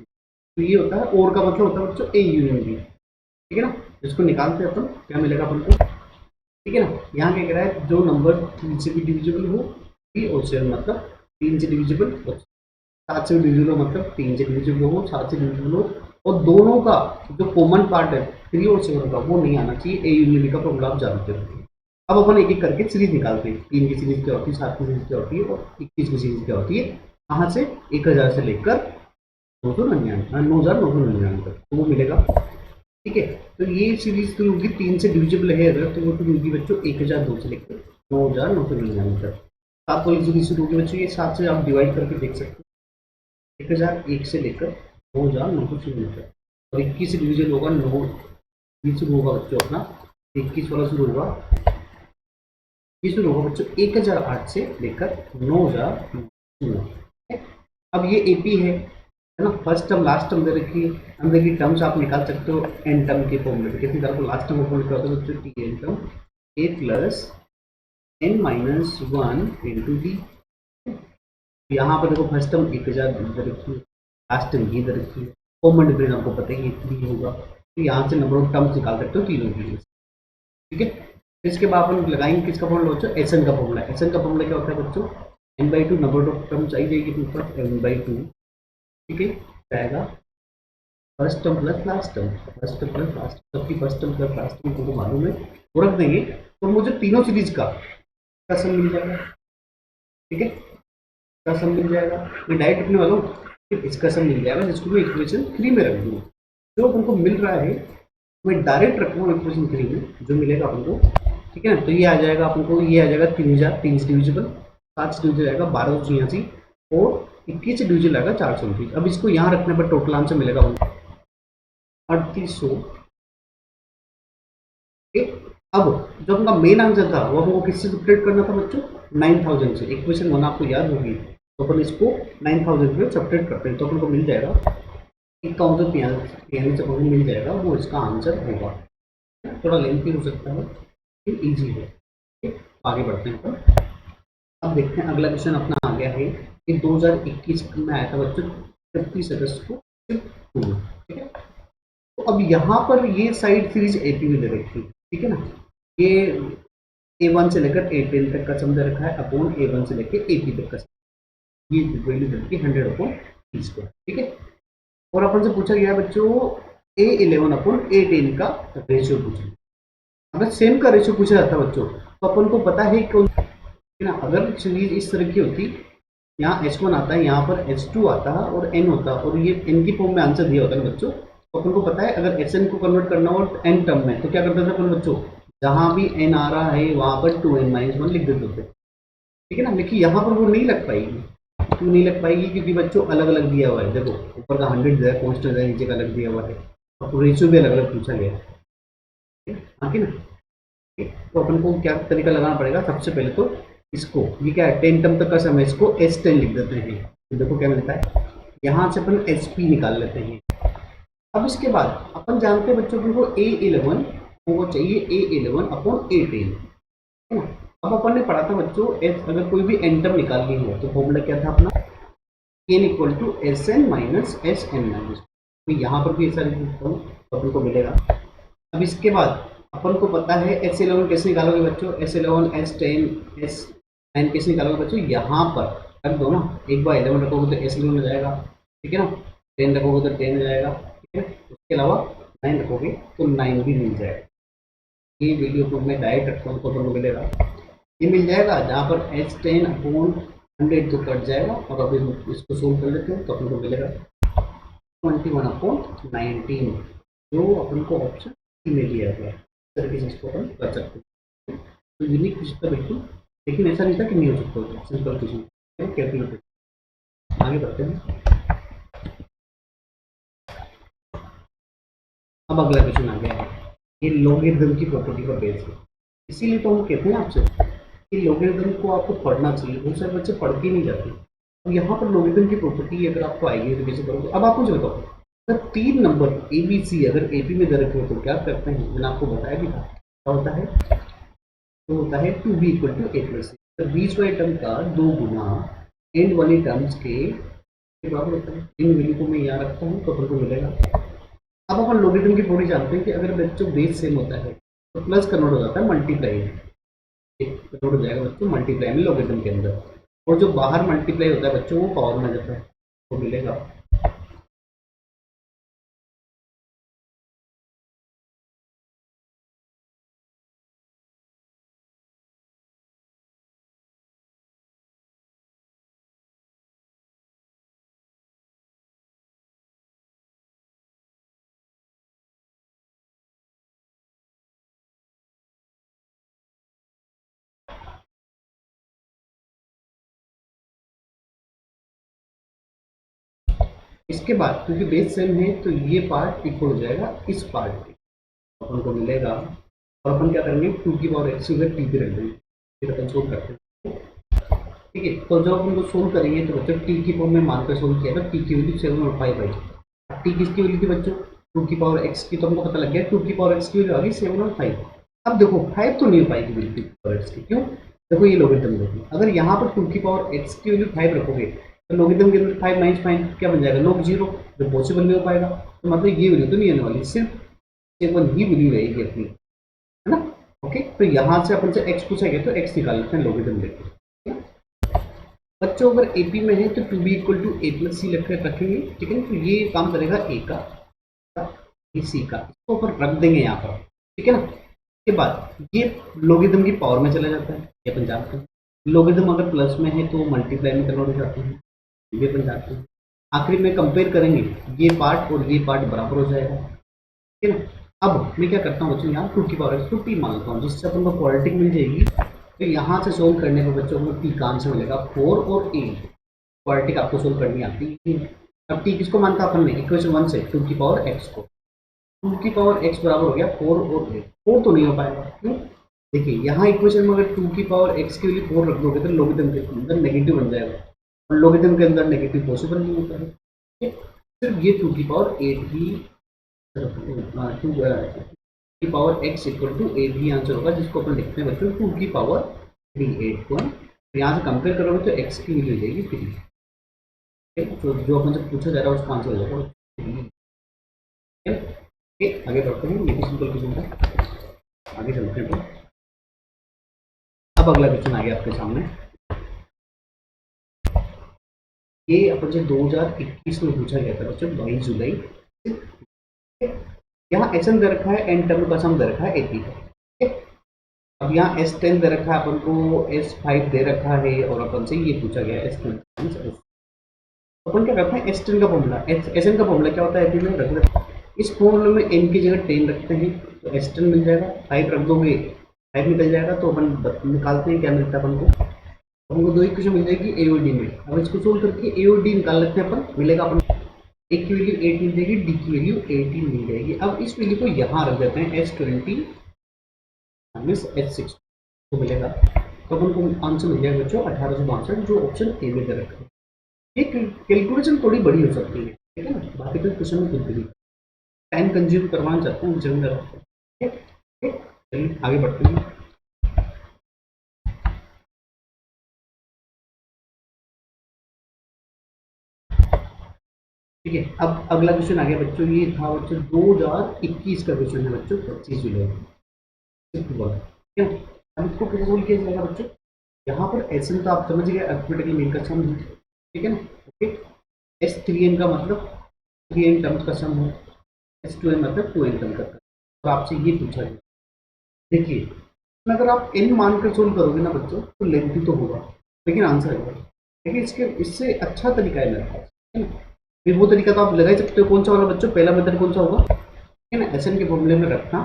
तो ये होता है और का मतलब होता है बच्चों ए यूनियन बी। ठीक है ना, इसको निकालते हैं अपन, क्या मिलेगा अपन को। ठीक है ना, यहाँ क्या कह रहा है, जो नंबर 3 से भी डिविजिबल हो, बी और 7 मतलब 3 से डिविजिबल, 7 से डिविजिबल हो मतलब 3 से डिविजिबल हो, 7 से डिविजिबल हो, और दोनों का जो कॉमन पार्ट है 3 और 7 का वो नहीं आना चाहिए। ए यूनियन बी का फॉर्मूला आप जानते हो। अब अपन एक एक करके सीरीज निकालते हैं। 3 की सीरीज क्या होती है, 7 की सीरीज क्या होती है, और 21 की सीरीज क्या होती है। कहाँ से, 1000 से लेकर 9,999 तक, तो वो मिलेगा। ठीक है, तो ये सीरीज तो होगी 3 से डिविजिबल है अगर, तो वो तो होगी बच्चों 1002 से लेकर 9,999 तक। 7 वाली सीरीज शुरू होगी बच्चों, ये 7 से आप डिवाइड करके देख सकते हो, 1001 से लेकर 9,999 तक। और 21 से डिविजन होगा 9, ये शुरू होगा बच्चों अपना, 21 वाला शुरू होगा, ये शुरू होगा बच्चों 1008 से लेकर 9,009। अब ये एपी है ना, फर्स्ट टर्म लास्ट टर्म दे रखी है, अंदर की टर्म्स आप निकाल सकते हो एन टर्म के फॉर्म में। किसी तरह को लास्ट टर्म फॉर्म क्या होता है बच्चों, T N term A plus N minus 1 into D. यहाँ पर देखो फर्स्ट टर्म 1000 दे रखी है, लास्ट टर्म ये दे रखी है, कॉमन डिफरेंस आपको पता है ये 3 होगा, तो यहाँ से नंबर ऑफ टर्म्स निकाल सकते हो तीनों के लिए। ठीक है, इसके बाद अपन लगाएंगे किसका फॉर्मूला बच्चों, एस एन का फॉर्मूला। एस एन का फॉर्मूला क्या होता है बच्चों, n/2 नंबर ऑफ टर्म चाहिए जाएगी अपने पास n/2। ठीक है, जाएगा first term plus last term, first term plus last term, सबकी first term plus last term को मालूम है, वो रख देंगे तो मुझे तीनों सीरीज का सम मिल जाएगा। ठीक है, का सम मिल जाएगा, मैं डायरेक्ट रखने वाला हूँ, फिर इसका सम मिल जाएगा जिसको मैं इक्वेशन 3 में रख दूँगा। जो हमको मिल रहा है मैं डायरेक्ट रखूँगा इक्वेशन 3 में, जो मिलेगा अपन को। ठीक है ना, तो ये आ जाएगा अपन को, ये आ जाएगा 3000 से डिविजिबल, 7 से डिविजिबल आएगा 1286, और 21 से डिविजिबल आएगा 429। अब इसको यहाँ रखने पर टोटल आंसर मिलेगा 3800। अब जो अपना मेन आंसर था वो हमको किससे सब्ट्रैक्ट करना था बच्चों, 9000 से। इक्वेशन 1 आपको याद होगी, तो अपन इसको 9000 से सब्ट्रैक्ट करते हैं तो अपन को मिल जाएगा 5143 से अपन को मिल जाएगा, वो इसका आंसर होगा। थोड़ा लेंथी हो सकता है, इजी है। ठीक, आगे बढ़ते हैं अपन। अब देखते हैं अगला क्वेश्चन अपना आ गया है कि 2021 में आया था बच्चों 31 अगस्त को। ठीक है, तो अब यहाँ पर ये साइड सीरीज एपी में दे रखी है। ठीक है ना, ये A1 से लेकर A10 तक का सम दे रखा है अपॉन A1 से लेकर AP तक का सम, ये वैल्यू दे रखी है 100/t²। ठीक है, और अपन से पूछा गया बच्चों A11 अपॉन A10 का रेशियो पूछा। अगर सेम का रेशियो पूछा जाता है बच्चों तो अपन को पता है कौन ना, अगर सीरीज इस तरह की होती, यहाँ H1 आता है, यहाँ पर H2 आता है और N होता है, और ये N की फॉर्म में आंसर दिया होता है बच्चों, तो अपन को पता है अगर Sn को कन्वर्ट करना हो N टर्म में तो क्या करते थे अपन बच्चों, जहाँ भी N आ रहा है वहाँ पर 2n-1 लिख देते थे। ठीक है ना, लेकिन यहाँ पर वो नहीं लग पाएगी। क्यों नहीं लग पाएगी, क्योंकि बच्चों अलग अलग दिया हुआ है। देखो ऊपर का 100 दिया है, कॉन्स्टेंट है, नीचे का अलग दिया हुआ है, और रेशियो भी अलग अलग पूछा गया है। हाँ कि ना, तो अपन को क्या तरीका लगाना पड़ेगा, सबसे पहले तो इसको, ये क्या है 10 टर्म तक का समय, इसको S10 लिख देते हैं। तो देखो क्या मिलता है, यहाँ से अपन HP निकाल लेते हैं। अब इसके बाद अपन जानते हैं बच्चों को A11 होगा चाहिए A11 अपॉन A10, है ना। अब अपन ने पढ़ा था बच्चों अगर कोई भी n टर्म निकालनी हो तो फॉर्मूला क्या था अपना, n = Sn minus Sn minus, तो यहाँ पर भी ऐसा लिख देता हूँ तो अपन को मिलेगा। अब इसके बाद अपन को पता है S11 कैसे निकालोगे बच्चों, S11 S10 S9 कैसे निकालोगे बच्चों, यहाँ पर रख दो ना, एक बार 11 रखोगे तो S11 हो जाएगा। ठीक है ना, 10 रखोगे तो 10 हो जाएगा, है। उसके अलावा 9 रखोगे तो 9 भी मिल जाएगा। ये वैल्यू को मैं डायरेक्ट रखता हूँ तो अपन को मिलेगा, ये मिल जाएगा जहाँ पर H10/100 तो कट जाएगा, और अभी इसको सोल्व कर लेते हैं तो अपन को मिलेगा 21/19, जो अपन को ऑप्शन सी में दिया गया है। इस तरीके से इसको अपन कर सकते हैं। तो यूनिक क्वेश्चन था बिल्कुल, लेकिन ऐसा नहीं था कि नहीं हो सकता होगा, सिंपल क्वेश्चन कैलकुलेटर। आगे बढ़ते हैं। अब अगला क्वेश्चन आ गया है, ये लॉगरिथम की प्रॉपर्टी का बेस है। इसीलिए तो हम कहते हैं आपसे कि लॉगरिथम को आपको पढ़ना चाहिए, बहुत सारे बच्चे पढ़ के नहीं जाते। अब यहाँ पर लॉगरिथम की प्रॉपर्टी अगर आपको आएगी तो कैसे करोगे। अब आप मुझे बताओ, अगर 3 नंबर ए बी सी अगर ए पी में दे रखे हो तो क्या करते हैं, मैंने आपको बताया भी था क्या होता है, तो होता है 2b = a+c। तो बीच वाले टर्म का 2 गुना एंड वाले टर्म्स के बराबर होता है। इन वैल्यू को मैं यहाँ रखता हूँ तो अपन को मिलेगा। अब अपन लॉगरिथम की थोड़ी जानते हैं कि अगर बच्चों बेस सेम होता है तो प्लस कन्वर्ट हो जाता है मल्टीप्लाई में, कन्वर्ट हो जाएगा बच्चों मल्टीप्लाई में लॉगरिथम के अंदर, और जो बाहर मल्टीप्लाई होता है बच्चों वो पावर में जाता है, तो मिलेगा। इसके बाद क्योंकि बेस सेम है तो ये पार्ट इक्वल हो जाएगा इस पार्ट के, अपन को मिलेगा। और अपन क्या करेंगे, 2 की पावर x की जगह टी पे रख देंगे, फिर अपन सोल्व करते हैं। ठीक है, तो जब अपन को सोल्व करेंगे तो बच्चों टी की पावर में मानकर सोल्व किया था, टी की वैल्यू 7/5 आई। टी किसकी वैल्यू थी बच्चों, 2 की पावर x की, तो हमको पता लग गया 2 की पावर x की वैल्यू आ गई 7/5। अब देखो 5 तो नहीं हो पाएगी वैल्यू 2 की पावर x की, क्यों, देखो ये लॉगरिथम देखो, अगर यहाँ पर 2 की पावर x की वैल्यू 5 रखोगे तो लॉगरिथम के अंदर 5 माइनस 5 क्या बन जाएगा, log 0, जो पॉसिबल नहीं हो पाएगा। तो मतलब ये वैल्यू तो नहीं आने वाली, सिर्फ 7 ही वैल्यू रहेगी अपनी, है ना। ओके, तो यहाँ से अपन से x पूछा गया तो x निकाल लेते हैं लॉगरिथम लेके। बच्चों अगर एपी में है तो 2b = a+c रखेंगे, ठीक है। तो ये काम करेगा ए का, ये सी का, इसको अपन रख देंगे यहाँ पर, ठीक है ना। के बाद ये लॉगरिथम की पावर में चला जाता है, ये अपन जानते हैं। लॉगरिथम अगर प्लस में है तो मल्टीप्लाई में कन्वर्ट हो जाते हैं, ये अपन जानते हैं। आखिरी में कंपेयर करेंगे, ये पार्ट और ये पार्ट बराबर हो जाएगा, ठीक है ना। अब मैं क्या करता हूँ बच्चों, यहाँ 2 की पावर x को t मान लेता हूँ, जिससे अपन को क्वाड्रेटिक मिल जाएगी। तो यहाँ से सोल्व करने पर बच्चों को t का आंसर मिलेगा 4 और 8। क्वाड्रेटिक आपको सोल्व करनी आती है। अब t किसको मानता अपन ने, इक्वेशन 1 से 2 की पावर x को, 2 की पावर x बराबर हो गया 4 और 8। 4 तो नहीं हो पाएगा, क्यों, देखिए यहाँ इक्वेशन में अगर 2 की पावर x के लिए 4 रख दोगे तो लॉगरिथम के अंदर नेगेटिव बन जाएगा, और लॉगरिथम के अंदर नेगेटिव पॉसिबल नहीं होता है। सिर्फ ये 2 की पावर 8 ही, 2 की पावर x = 8 ही आंसर होगा, जिसको अपन लिखते हैं बच्चों 2 की पावर 3 8 यहाँ से कंपेयर करोगे तो x की वैल्यू हो जाएगी 3। तो जो अपन से पूछा जा रहा है उसका आंसर हो जाएगा 3। आगे बढ़ते हैं, ये भी सिंपल क्वेश्चन था, आगे चलते हैं। अब अगला क्वेश्चन आ गया आपके सामने, ये अपन से 2021 में पूछा गया था बच्चों, 22 जुलाई। यहाँ एस एन दे रखा है, एन टर्म का सम दे रखा है 80 का। अब यहाँ S10 दे रखा है अपन को, S5 दे रखा है, और अपन से ये पूछा गया है S10। अपन क्या करते हैं, S10 का फॉर्मूला, SN का फॉर्मूला क्या होता है, एपी में रख देते हैं। इस फॉर्मूले में n की जगह 10 रखते हैं तो S10 मिल जाएगा। 5 रख दोगे 5 निकल जाएगा, तो अपन निकालते हैं क्या मिलता है अपन को, अपन को 2 इक्वेशन मिल जाएगी ए और डी में। अब इसको सोल्व करके ए और डी निकाल लेते हैं अपन, मिलेगा अपन ए की वैल्यू 8 मिल जाएगी, डी की वैल्यू 18 मिल जाएगी। अब इस वैल्यू को यहाँ रख देते हैं S20 -H6 तो मिलेगा, तो अपन को आंसर मिल जाएगा बच्चों 1862, जो ऑप्शन ए में दे रखा है। ये कैलकुलेशन थोड़ी बड़ी हो सकती है, ठीक है ना, बाकी तो क्वेश्चन में कुछ भी टाइम कंज्यूम करवाना चाहते हैं जरूर ठीक है। चलिए आगे बढ़ते हैं। ठीक है, अब अगला क्वेश्चन आ गया बच्चों, ये था बच्चों 2021 का क्वेश्चन है बच्चों, 25 जुलाई, ठीक है। अब इसको कैसे सोल्व किया जाएगा बच्चों, यहाँ पर एस एन तो आप समझ गए, अर्थमेटिकल मीन का सम है, ठीक है ना। ओके, S3n का मतलब 3n टर्म्स का सम है, S2n मतलब 2n टर्म तक का। और आपसे ये पूछा गया, देखिए अगर आप n मानकर सोल्व करोगे ना बच्चों तो लेंथी तो होगा लेकिन आंसर आएगा। देखिए इसके इससे अच्छा तरीका है मेरे पास, है ना। फिर वो तरीका तो आप लगा ही सकते हो, कौन सा वाला बच्चों, पहला मेथड कौन सा होगा, है ना। एस एन के फॉर्मूले में रखना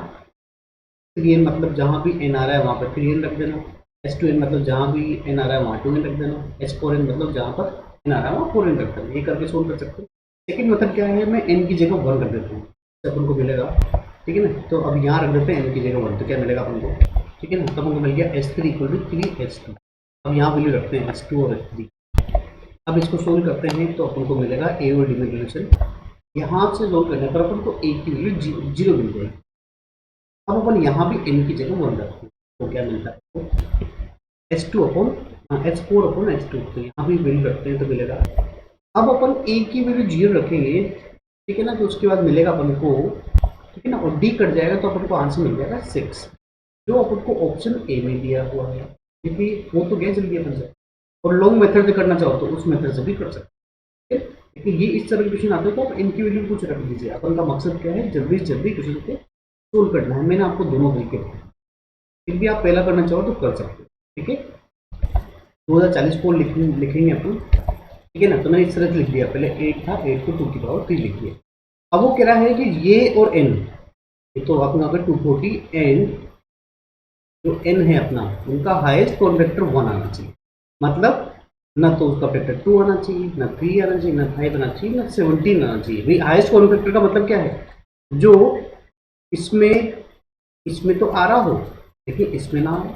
3n मतलब जहाँ भी n आ रहा है वहाँ पर 3n रख देना, S2n मतलब जहाँ भी n आ रहा है वहाँ 2n रख देना, S4n मतलब जहाँ पर n आ रहा है वहाँ 4n रख देना। ये करके सोल्व कर सकते हो। सेकंड मेथड क्या है, मैं n की जगह 1 रख देता हूँ, तो अपन को मिलेगा, ठीक है ना। तो अब यहाँ रख देते हैं n की जगह 1, तो क्या मिलेगा अपन को, ठीक है ना। तो अपन को मिल गया S3 इक्वल टू 3S2। अब यहाँ वैल्यू रखते हैं S2 और S3। अब इसको सोल्व करते हैं तो अपन को मिलेगा ए और डी में रिलेशन, यहाँ से सोल्व करने पर अपन को ए की वैल्यू 0 मिल जाएगी। अब अपन यहाँ भी n की जगह 1 रखते हैं तो क्या मिलता है, S2 upon S4 upon S2, तो यहाँ भी वैल्यू रखते हैं तो मिलेगा। अब अपन a की वैल्यू 0 रखेंगे, ठीक है ना, तो उसके बाद मिलेगा अपन को, ठीक है ना, और d कट जाएगा तो अपन को आंसर मिल जाएगा 6, जो अपन को ऑप्शन ए में दिया हुआ है। क्योंकि वो तो गया जल्दी अपन से, और लॉन्ग मेथड से करना चाहो तो उस मेथड से भी कर सकते हैं। लेकिन ये इस तरह के क्वेश्चन आते हैं तो आप इनकी वैल्यू कुछ रख दीजिए। अपन का मकसद क्या है, जल्दी से जल्दी क्वेश्चन को सोल्व करना है। मैंने आपको दोनों तरीके बताए, फिर भी आप पहला करना चाहो तो कर सकते हो, ठीक है। 2040 को लिखेंगे अपन, ठीक है ना। तो मैंने इस तरह से लिख दिया, पहले 8 था, 8 को 2 की पावर 3 लिख दिया। अब वो कह रहा है कि ये और n, ये तो अपना 240 एंड जो n है अपना, उनका हाईएस्ट कॉमन फैक्टर 1 आना चाहिए। मतलब ना तो उसका फैक्टर 2 आना चाहिए, ना 3 आना चाहिए, ना 5 आना चाहिए, ना 17 आना चाहिए। भाई हाईएस्ट कॉमन फैक्टर का मतलब क्या है, जो इसमें तो आ रहा हो लेकिन इसमें ना हो।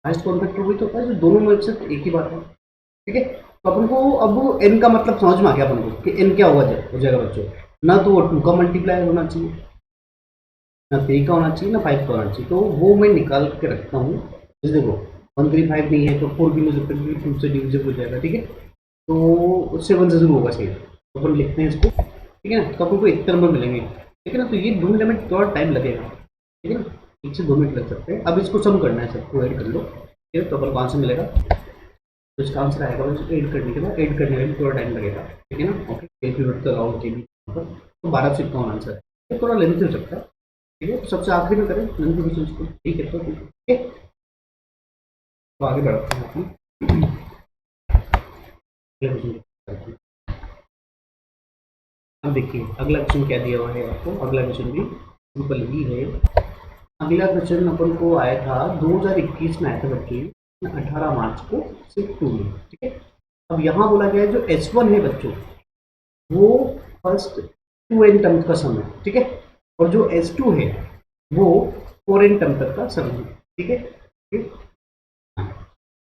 हाईएस्ट कॉमन फैक्टर वही तो होता है जो दोनों में से एक ही बात है, ठीक है। तो अपन को अब n का मतलब समझ में आ गया अपन को कि n क्या होगा, हो जाएगा बच्चों, ना तो वो 2 का मल्टीप्लाई होना चाहिए, ना 3 का होना चाहिए, ना 5 का होना चाहिए। तो वो मैं निकाल के रखता हूँ। जैसे देखो 135 नहीं है तो 4 की मल्टीप्लाई 2 से डिविजिबल हो जाएगा, ठीक है। तो 7 से शुरू होगा सही, तो अपन लिखते हैं इसको, ठीक है ना। तो अपन को 71 नंबर मिलेंगे, ठीक है ना। तो ये ढूंढने में थोड़ा टाइम लगेगा, ठीक है ना, 1 से 2 मिनट लग सकते हैं। अब इसको सम करना है, सबको ऐड कर लो, ठीक है। तो अपन को आंसर मिलेगा, तो इसका आंसर आएगा ऐड करने के बाद, ऐड करने में भी थोड़ा टाइम लगेगा, ठीक है ना। ओके, कैलकुलेट कर रहा हूँ तो 1251 आंसर है, ये थोड़ा लेंथी हो सकता है, ठीक है। तो सबसे आखिरी में करें लेंथी क्वेश्चन को, ठीक है। तो ठीक है, तो आगे बढ़ते हैं अपनी अगले क्वेश्चन। अब देखिए अगला क्वेश्चन क्या दिया हुआ है आपको, अगला क्वेश्चन भी सिंपल ही है। अगला क्वेश्चन अपन को आया था 2021 में, आया था बच्चे 18 मार्च को शिफ्ट 2 में, ठीक है। अब यहाँ बोला गया है जो S1 है बच्चों, वो फर्स्ट 2n टर्म का सम है, ठीक है। और जो S2 है वो 4n टर्म तक का सम है, ठीक है, ठीक?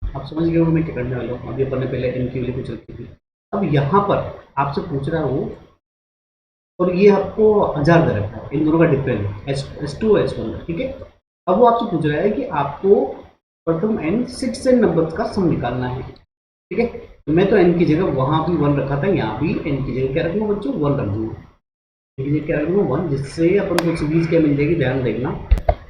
आप समझ गए हो मैं क्या करने वाला हूँ। अभी अपन ने पहले n की वैल्यू कुछ रखी थी। अब यहाँ पर आपसे पूछ रहा हूँ, और ये आपको 1000 दे रखा है, इन दोनों का डिफरेंस S2 और S1, ठीक है। अब वो आपसे पूछ रहा है कि आपको प्रथम n 6n नंबर का सम निकालना है, ठीक है। तो मैं तो n की जगह वहां भी 1 रखा था, यहाँ भी n की जगह क्या रखूंगा बच्चों, 1 रख दूंगा, n की जगह क्या रखूंगा 1, जिससे अपन को सीरीज क्या मिल जाएगी, ध्यान देखना।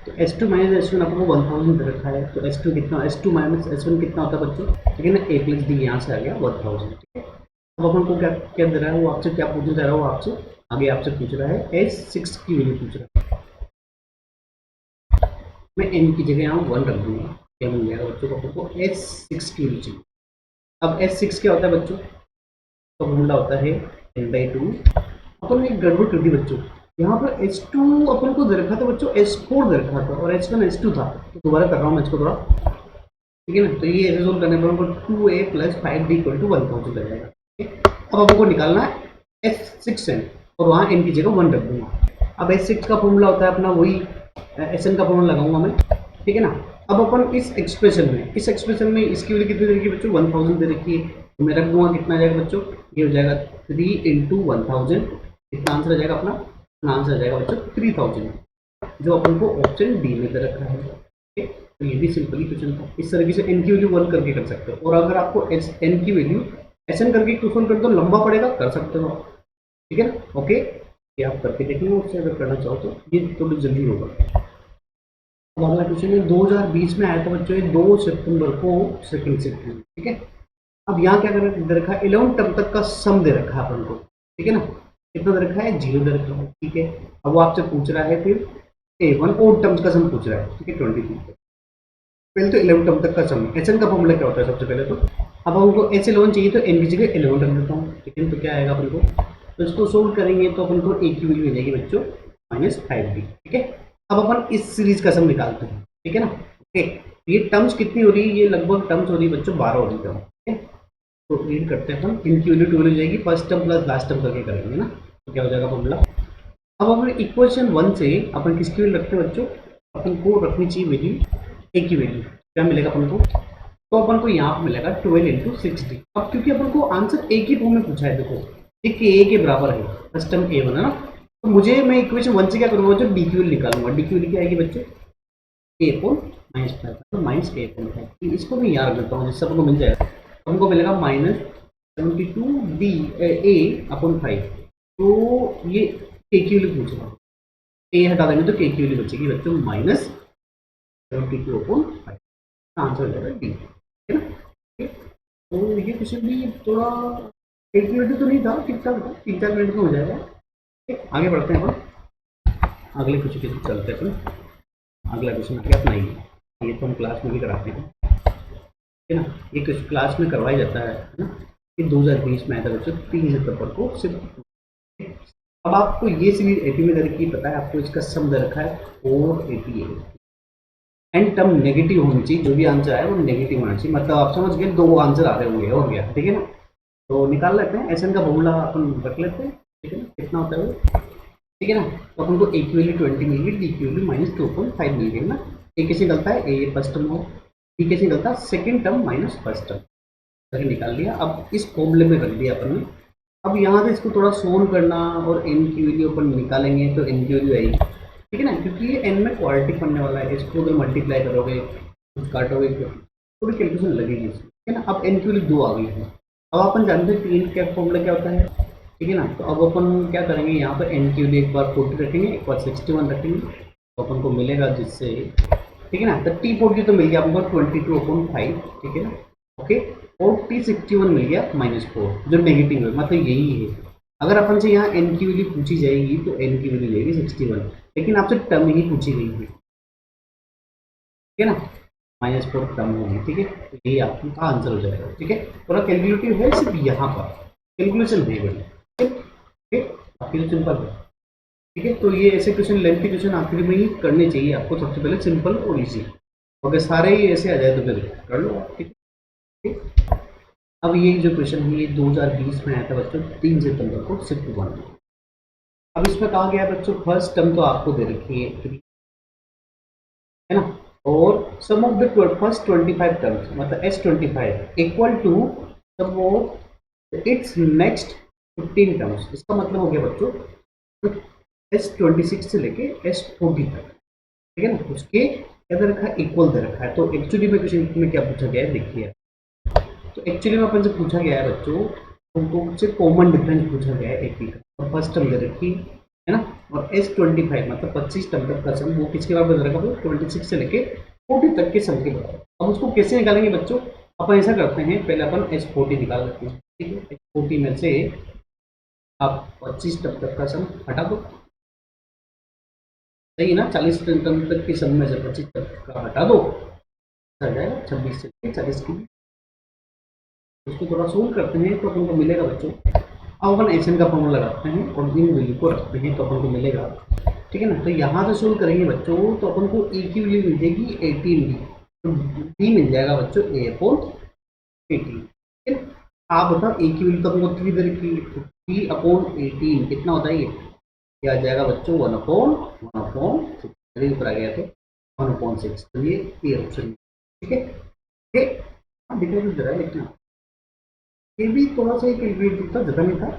तो S2 माइनस S1 अपन को 1000 दे रखा है, तो S2 कितना, S2 माइनस S1 कितना होता है बच्चों, ठीक है ना। a प्लस डी यहाँ से आ गया 1000, ठीक है। अब अपन को क्या क्या दे रहा है, वो आपसे क्या पूछना चाह रहा है, वो आपसे आगे आपसे पूछ रहा है S6 की वैल्यू पूछ रहा है। मैं n की जगह यहाँ 1 रख दूंगा, क्या मिल जाएगा बच्चों को, अपन को S6 की वैल्यू चाहिए। अब S6 क्या होता है बच्चों, तो फॉर्मूला होता है n/2। अपन ने एक गड़बड़ कर दी बच्चों, यहाँ पर S2 अपन को दे रखा था बच्चों, S4 दे रखा था और S1 S2 था। तो दोबारा कर रहा हूँ मैं इसको थोड़ा, ठीक है ना। तो ये ऐसे सोल्व करने पर हमको 2a plus 5d equal to 1000 आ जाएगा, ठीक है। अब अपन को निकालना है S6n, और वहाँ n की जगह 1 रख दूंगा। अब S6 का फॉर्मूला होता है अपना वही Sn का फॉर्मूला लगाऊंगा मैं, ठीक है ना। अब अपन इस एक्सप्रेशन में इसकी वैल्यू कितनी दे रखी है बच्चों, 1000 दे रखी है। तो मैं रख दूंगा, कितना आ जाएगा बच्चों, ये हो जाएगा 3 इंटू 1000, कितना आंसर आ जाएगा अपना आंसर आ जाएगा बच्चों 3000, जो अपन को ऑप्शन डी में दे रखा है, ठीक है। तो ये भी सिंपली क्वेश्चन था। इस तरीके से n की वैल्यू 1 करके कर सकते हो, और अगर आपको n की वैल्यू Sn करके क्वेश्चन कर दो, लंबा पड़ेगा, कर सकते हो, ठीक है ना। ओके, ये आप करके देखेंगे, उससे अगर करना चाहो तो ये थोड़ी जल्दी होगा। अब अगला क्वेश्चन है 2020 में आया था बच्चों, 2 सितंबर को सेकंड शिफ्ट में, ठीक है। अब यहाँ क्या कर दे रखा है, 11 टर्म तक का सम दे रखा है अपन को, ठीक है ना। कितना दे रखा है, 0 दे रखा है, ठीक है। अब वो आपसे पूछ रहा है फिर A1 और टर्म्स का सम पूछ रहा है, ठीक है, 23। पहले तो 11 टर्म तक का सम, एचएन का फॉर्मूला क्या होता है सबसे पहले तो, अब हमको एच 11 चाहिए तो एन की जगह 11 रख देता हूँ, ठीक है। तो क्या आएगा अपन को, तो इसको सोल्व करेंगे तो अपन को ए की वैल्यू मिल जाएगी बच्चों -5b, ठीक है। अब अपन इस सीरीज का सम निकालते हैं, ठीक है ना। ओके, ये टर्म्स कितनी हो रही है, ये लगभग टर्म्स हो रही है बच्चों 12 हो रही है, ठीक है। तो रीड करते हैं अपन, इनकी वैल्यू 12 हो जाएगी, first term plus last term करके करेंगे ना, तो क्या हो जाएगा फॉर्मूला। अब अपन इक्वेशन 1 से अपन किसकी वैल्यू रखते हैं बच्चों, अपन को रखनी चाहिए वैल्यू ए की वैल्यू, क्या मिलेगा अपन को, तो अपन को यहाँ पर मिलेगा 12 इंटू 60। अब क्योंकि अपन को आंसर ए की फॉर्म में पूछा है, देखो एक ए के बराबर है, फर्स्ट टर्म ए1 है ना, तो मुझे मैं इक्वेशन 1 से क्या करूँगा बच्चों, डी की वैल्यू निकालूंगा। डी की वैल्यू क्या आएगी बच्चों, ए अपॉन -5, तो माइनस ए अपॉन 5, इसको मैं यहाँ रख देता हूँ जिससे अपन को मिल जाएगा, हमको मिलेगा -72 डी ए अपॉन 5। तो ये के की वैल्यू पूछ रहा हूँ, ए हटा देंगे तो के की वैल्यू बचेगी बच्चों -72 अपॉन 5, आंसर हो जाएगा डी, है ना। तो ये कुछ भी थोड़ा कैलकुलेटर तो नहीं था, ठीक ठाक था, 3-4 मिनट में हो जाएगा, ठीक। आगे बढ़ते हैं अपन, अगले क्वेश्चन की तरफ चलते हैं अपन। अगला क्वेश्चन आ गया अपना ये तो हम क्लास में भी कराते हैं, है ना, ये क्वेश्चन क्लास में करवाया जाता है ना। ये 2020 में आया था बच्चों, 3 सितंबर को सिर्फ। अब आपको ये सीरीज एपी में दे रखी पता है, आपको इसका सम दे रखा है 488 एंड टर्म नेगेटिव होनी चाहिए, जो भी आंसर आए वो नेगेटिव होना चाहिए, मतलब आप समझ गए 2 आंसर आ रहे होंगे, हो गया, ठीक है ना। तो निकाल लेते हैं, एसएन का फॉर्मूला अपन रख लेते हैं, ठीक है ना, कितना होता है वो, ठीक है ना। तो अपन को ए की वैल्यू 20 मिल गई, डी की वैल्यू -2.5 मिल गई ना। ए कैसे निकलता है, ए फर्स्ट टर्म हो, डी कैसे निकलता है second term minus first term, करके निकाल लिया। अब इस फॉर्मूले में रख दिया अपन ने। अब यहाँ से इसको थोड़ा सोल्व करना और एन की वैल्यू अपन निकालेंगे तो एन की वैल्यू आएगी, ठीक है ना, क्योंकि ये एन में क्वालिटी पढ़ने वाला है, इसको अगर मल्टीप्लाई करोगे कुछ काटोगे थोड़ी कैलकुलेशन लगेगी, ठीक है ना। अब एन की वैल्यू 2 आ गई है। अब अपन जानते हैं 3 का फॉर्मूला क्या होता है, ठीक है ना। तो अब अपन क्या करेंगे, यहाँ पर एन की वैल्यू एक बार 40 रखेंगे, एक बार 61 रखेंगे, तो अपन को मिलेगा जिससे, ठीक है ना, 30-40 तो मिल गया अपन को 22/5, ठीक है ना। ओके, और T61 मिल गया -4 जो नेगेटिव है, मतलब यही है। अगर अपन से यहाँ एन की वैल्यू पूछी जाएगी तो एन की वैल्यू लेगी 61, लेकिन आपसे टर्म ही पूछी गई है, ठीक है ना, -4 टर्म होगी, ठीक है। तो यही आपका आंसर हो जाएगा, ठीक है। थोड़ा कैलकुलेटिव है सिर्फ यहाँ पर, कैलकुलेशन नहीं बनी, ठीक है, बाकी तो सिंपल है, ठीक है। तो ये ऐसे क्वेश्चन, लेंथी क्वेश्चन आखिर में ही करने चाहिए आपको, सबसे पहले सिंपल और इजी, अगर सारे ही ऐसे आ जाए तो फिर कर लो आप, ठीक है। अब ये जो क्वेश्चन है ये 2020 में आया था बच्चों, 3 सितंबर को, सिर्फ 1। अब इसमें कहा गया है बच्चों, फर्स्ट टर्म तो आपको दे रखी है ना, और sum of the first 25 terms, मतलब S25 equal to sum of its next 15 terms. इसका मतलब हो गया बच्चों S26 से लेके S40 तक, ठीक है ना, उसके क्या दे रखा है, इक्वल दे रखा है। तो एक्चुअली में क्वेश्चन में क्या पूछा गया है देखिए, तो एक्चुअली में अपन से पूछा गया है बच्चों, उनको से कॉमन डिफरेंस पूछा गया है एपी का, और फर्स्ट टर्म दे रखी है ना, और S25 मतलब 25 टर्म तक का सम, वो किसके बराबर दे रखा है, 26 से लेके 40 तक के सम के बराबर। अब उसको कैसे निकालेंगे बच्चों, अपन ऐसा करते हैं, पहले अपन S40 निकाल लेते हैं, ठीक है। S40 में से आप 25 टर्म तक का सम हटा दो, सही ना, 40 टर्म तक के सम में से 25 तक का हटा दो, आ जाएगा 26 से लेके 40 की। उसको थोड़ा सोल्व करते हैं तो अपन को मिलेगा बच्चों, अब अपन एसएन का फॉर्मूला लगाते हैं और इन वैल्यू को रखते हैं तो अपन को मिलेगा, ठीक है ना। तो यहाँ से सोल्व करेंगे बच्चों तो अपन को ए की वैल्यू मिल जाएगी 18 डी, तो डी मिल जाएगा बच्चों ए अपॉन 18, ठीक है। आप बताओ ए की वैल्यू तो अपन को 3 दे रखी है, 3 अपॉन 18 कितना होता है, ये आ जाएगा बच्चों 1/6, ऊपर आ गया तो 1/6, तो ये ऑप्शन, ठीक है, ठीक है। हाँ दिखा तो जरा लिखना, ये भी थोड़ा सा कैलकुलेट था, ज़्यादा नहीं था।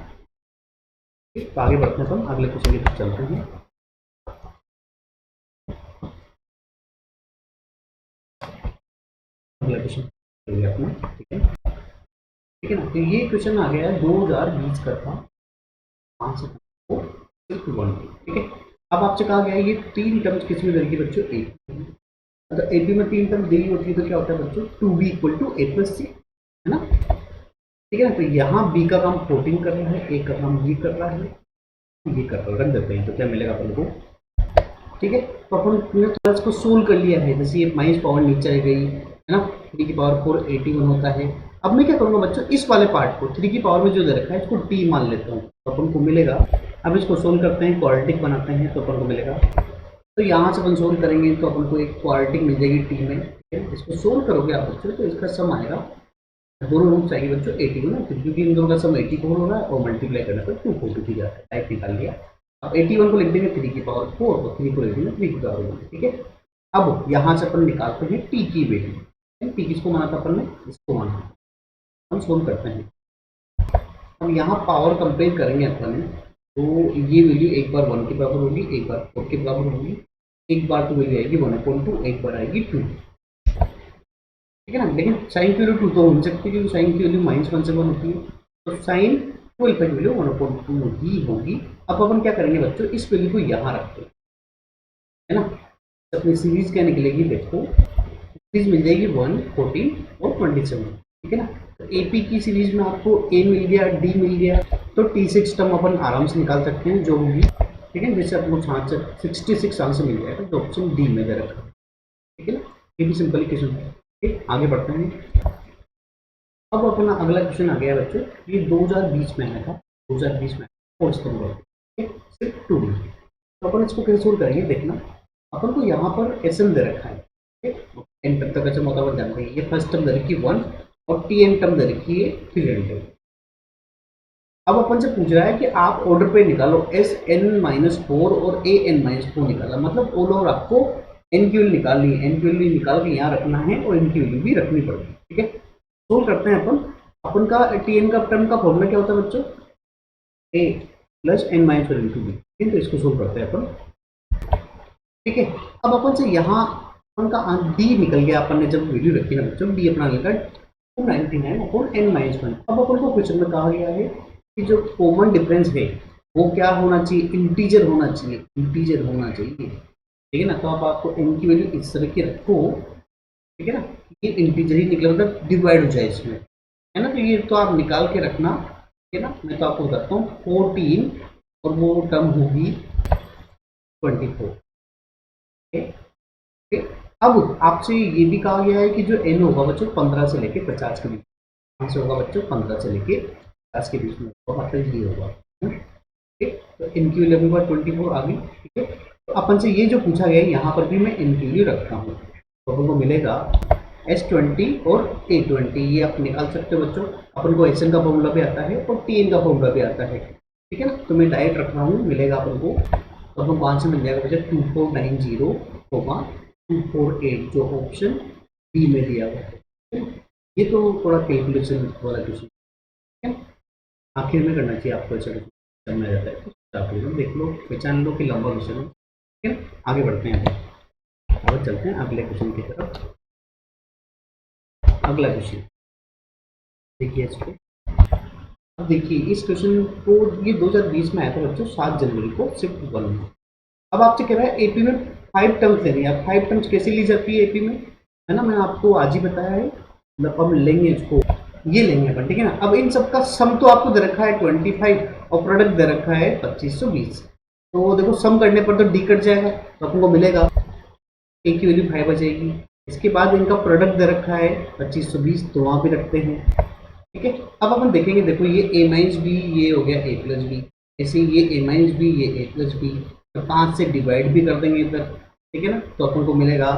तो आगे बढ़ते हैं, हम अगले क्वेश्चन की तरफ चलते हैं। अगला क्वेश्चन अपना, ठीक है, ठीक है ना। तो ये क्वेश्चन आ गया है 2020 का था, 5 सितंबर को, सिर्फ 1, ठीक है। अब आपसे कहा गया है ये 3 टर्म्स किस में देंगे बच्चों, ए, अगर एपी में 3 टर्म दी होती है तो क्या होता है बच्चों, 2b = a+c, है ना, ठीक है ना। तो यहाँ बी का काम 14 कर रहा है, ए का काम बी कर रहा है, ये कर रख देते हैं तो क्या मिलेगा अपन को, ठीक है। तो अपन ने थोड़ा इसको सोल्व कर लिया है, जैसे ये माइनस पावर नीचे चली गई है ना, 3 की पावर 4 81 होता है। अब मैं क्या करूँगा बच्चों, इस वाले पार्ट को 3 की पावर में जो दे रखा है इसको टी मान लेता हूँ, तो अपन को मिलेगा। अब इसको सोल्व करते हैं, क्वाड्रेटिक बनाते हैं, तो अपन को मिलेगा, तो यहाँ से अपन सोल्व करेंगे तो अपन को एक क्वाड्रेटिक मिल जाएगी टी में, ठीक है। इसको सोल्व करोगे आप बच्चों तो इसका सम आएगा, दोनों रूट्स आएगी बच्चों 81 ना, क्योंकि इन दोनों का सम 84 हो रहा है और मल्टीप्लाई करने पर 242 जाता है, टाइप निकाल लिया। अब 81 को लिख देंगे 3 की पावर 4 और 3 को लिख देंगे 3 की पावर 1, ठीक है। अब यहाँ से अपन निकालते हैं टी की वैल्यू, टी किसको माना था अपन ने, इसको माना, हम सोल्व करते हैं। अब यहाँ पावर कंपेयर करेंगे अपन, तो ये वैल्यू एक बार 1 के बराबर होगी, एक बार 4 के बराबर होगी, एक बार तो वैल्यू आएगी 1/2, एक बार आएगी 2, ठीक है ना। लेकिन साइन की वैल्यू 2 तो हो नहीं सकती, क्योंकि साइन की वैल्यू -1 से 1 होती है, तो साइन 12 की वैल्यू 1/2 ही होगी। अब अपन क्या करेंगे बच्चों, इस वैल्यू को यहाँ रखते हैं, है ना। तो अपनी सीरीज क्या निकलेगी, देखो सीरीज मिल जाएगी 1, 14 और 27, ठीक है ना। तो एपी की सीरीज में आपको ए मिल गया, डी मिल गया, तो T6 टर्म अपन आराम से निकाल सकते हैं जो होगी, ठीक है। जैसे आपको 66 आंसर मिल जाएगा जो ऑप्शन डी में दे रखा है, ठीक है ना। ये भी सिंपल क्वेश्चन है, ठीक। आगे बढ़ते हैं। अब अपना अगला क्वेश्चन आ गया बच्चों, ये 2020 में आया था, 2020 में 4 सितंबर, ठीक है, सिर्फ 2 में। तो अपन इसको कैसे सोल्व करेंगे, देखना अपन को यहाँ पर एस एन दे रखा है, ठीक है। एन तक का जब मतलब जानते हैं, ये फर्स्ट टर्म दे रखी है 1 और टी एन टर्म दे रखी है 300। अब अपन से पूछ रहा है कि आप ऑर्डर पे निकालो Sn-4 और An-4 निकाला, मतलब ऑल ओवर आपको n की वैल्यू निकालनी है, n की वैल्यू निकाल के यहाँ रखना है और n की वैल्यू भी रखनी पड़ेगी, ठीक है। सोल्व करते हैं अपन। अपन का Tn का टर्म का फॉर्मूला क्या होता है बच्चों, a plus n-4 into B, ठीक है। तो इसको सोल्व करते हैं अपन, ठीक है। अब अपन से यहाँ अपन का डी निकल गया, अपन ने जब वैल्यू रखी ना बच्चों, डी अपना निकल 299/n-1। अब अपन को क्वेश्चन में कहा गया है कि जो कॉमन डिफरेंस है वो क्या होना चाहिए, इंटीजर होना चाहिए, इंटीजर होना चाहिए, ठीक है ना। तो अब आपको n की वैल्यू इस तरह की रखो, ठीक है ना, ये इंटीजर ही निकले, मतलब डिवाइड हो जाए इसमें, है ना। तो ये तो आप निकाल के रखना, ठीक है ना। मैं तो आपको बताता हूँ 14 और वो टर्म होगी 24, ठीक है। अब आपसे ये भी कहा गया है कि जो n होगा बच्चों 15 से लेके 50 के बीच, कहाँ से होगा बच्चों, 15 से लेके 50 के बीच में होगा, मतलब ये होगा, ठीक। तो n की वैल्यू अभी 24 आ गई, ठीक है। तो अपन से ये जो पूछा गया है यहाँ पर भी मैं n की वैल्यू रखता हूँ, तो अपन को मिलेगा S20 और A20, ये आप निकाल सकते हो बच्चों। अपन को Sn का फॉर्मूला भी आता है और Tn का फॉर्मूला भी आता है, ठीक है ना। तो मैं डायरेक्ट रख रहा हूँ, मिलेगा अपन को, तो अपन को आंसर मिल जाएगा बच्चों 2490,248, जो ऑप्शन बी में दिया हुआ है। ये तो थोड़ा कैलकुलेशन वाला क्वेश्चन, ठीक है। आखिर में करना चाहिए आपको, ऐसा करना जाता है तो आप देख लो, पहचान लो कि लंबा क्वेश्चन है, ठीक है। आगे बढ़ते हैं, अब चलते हैं अगले क्वेश्चन की तरफ। अगला क्वेश्चन देखिए इस पे, अब देखिए इस क्वेश्चन को, ये 2020 में आया था बच्चों 7 जनवरी को, शिफ्ट 1 में। अब आपसे कह रहा है एपी में 5 टर्म्स लेनी है। अब 5 टर्म्स कैसे ली जाती है एपी में, है ना, मैंने आपको आज ही बताया है। मतलब अब लेंगे इसको, ये लेंगे अपन, ठीक है ना। अब इन सब का सम तो आपको दे रखा है 25 और प्रोडक्ट दे रखा है 2520, तो देखो सम करने पर तो डी कट जाएगा, तो अपन को मिलेगा ए की वैल्यू 5 आ जाएगी। इसके बाद इनका प्रोडक्ट दे रखा है 2520, तो वहाँ भी रखते हैं, ठीक है। अब अपन देखेंगे, देखो ये a माइनस बी, ये हो गया a प्लस बी, ऐसे ये a माइनस बी, ये a प्लस बी, तो 5 से डिवाइड भी कर देंगे इधर, ठीक है ना, तो अपन को मिलेगा।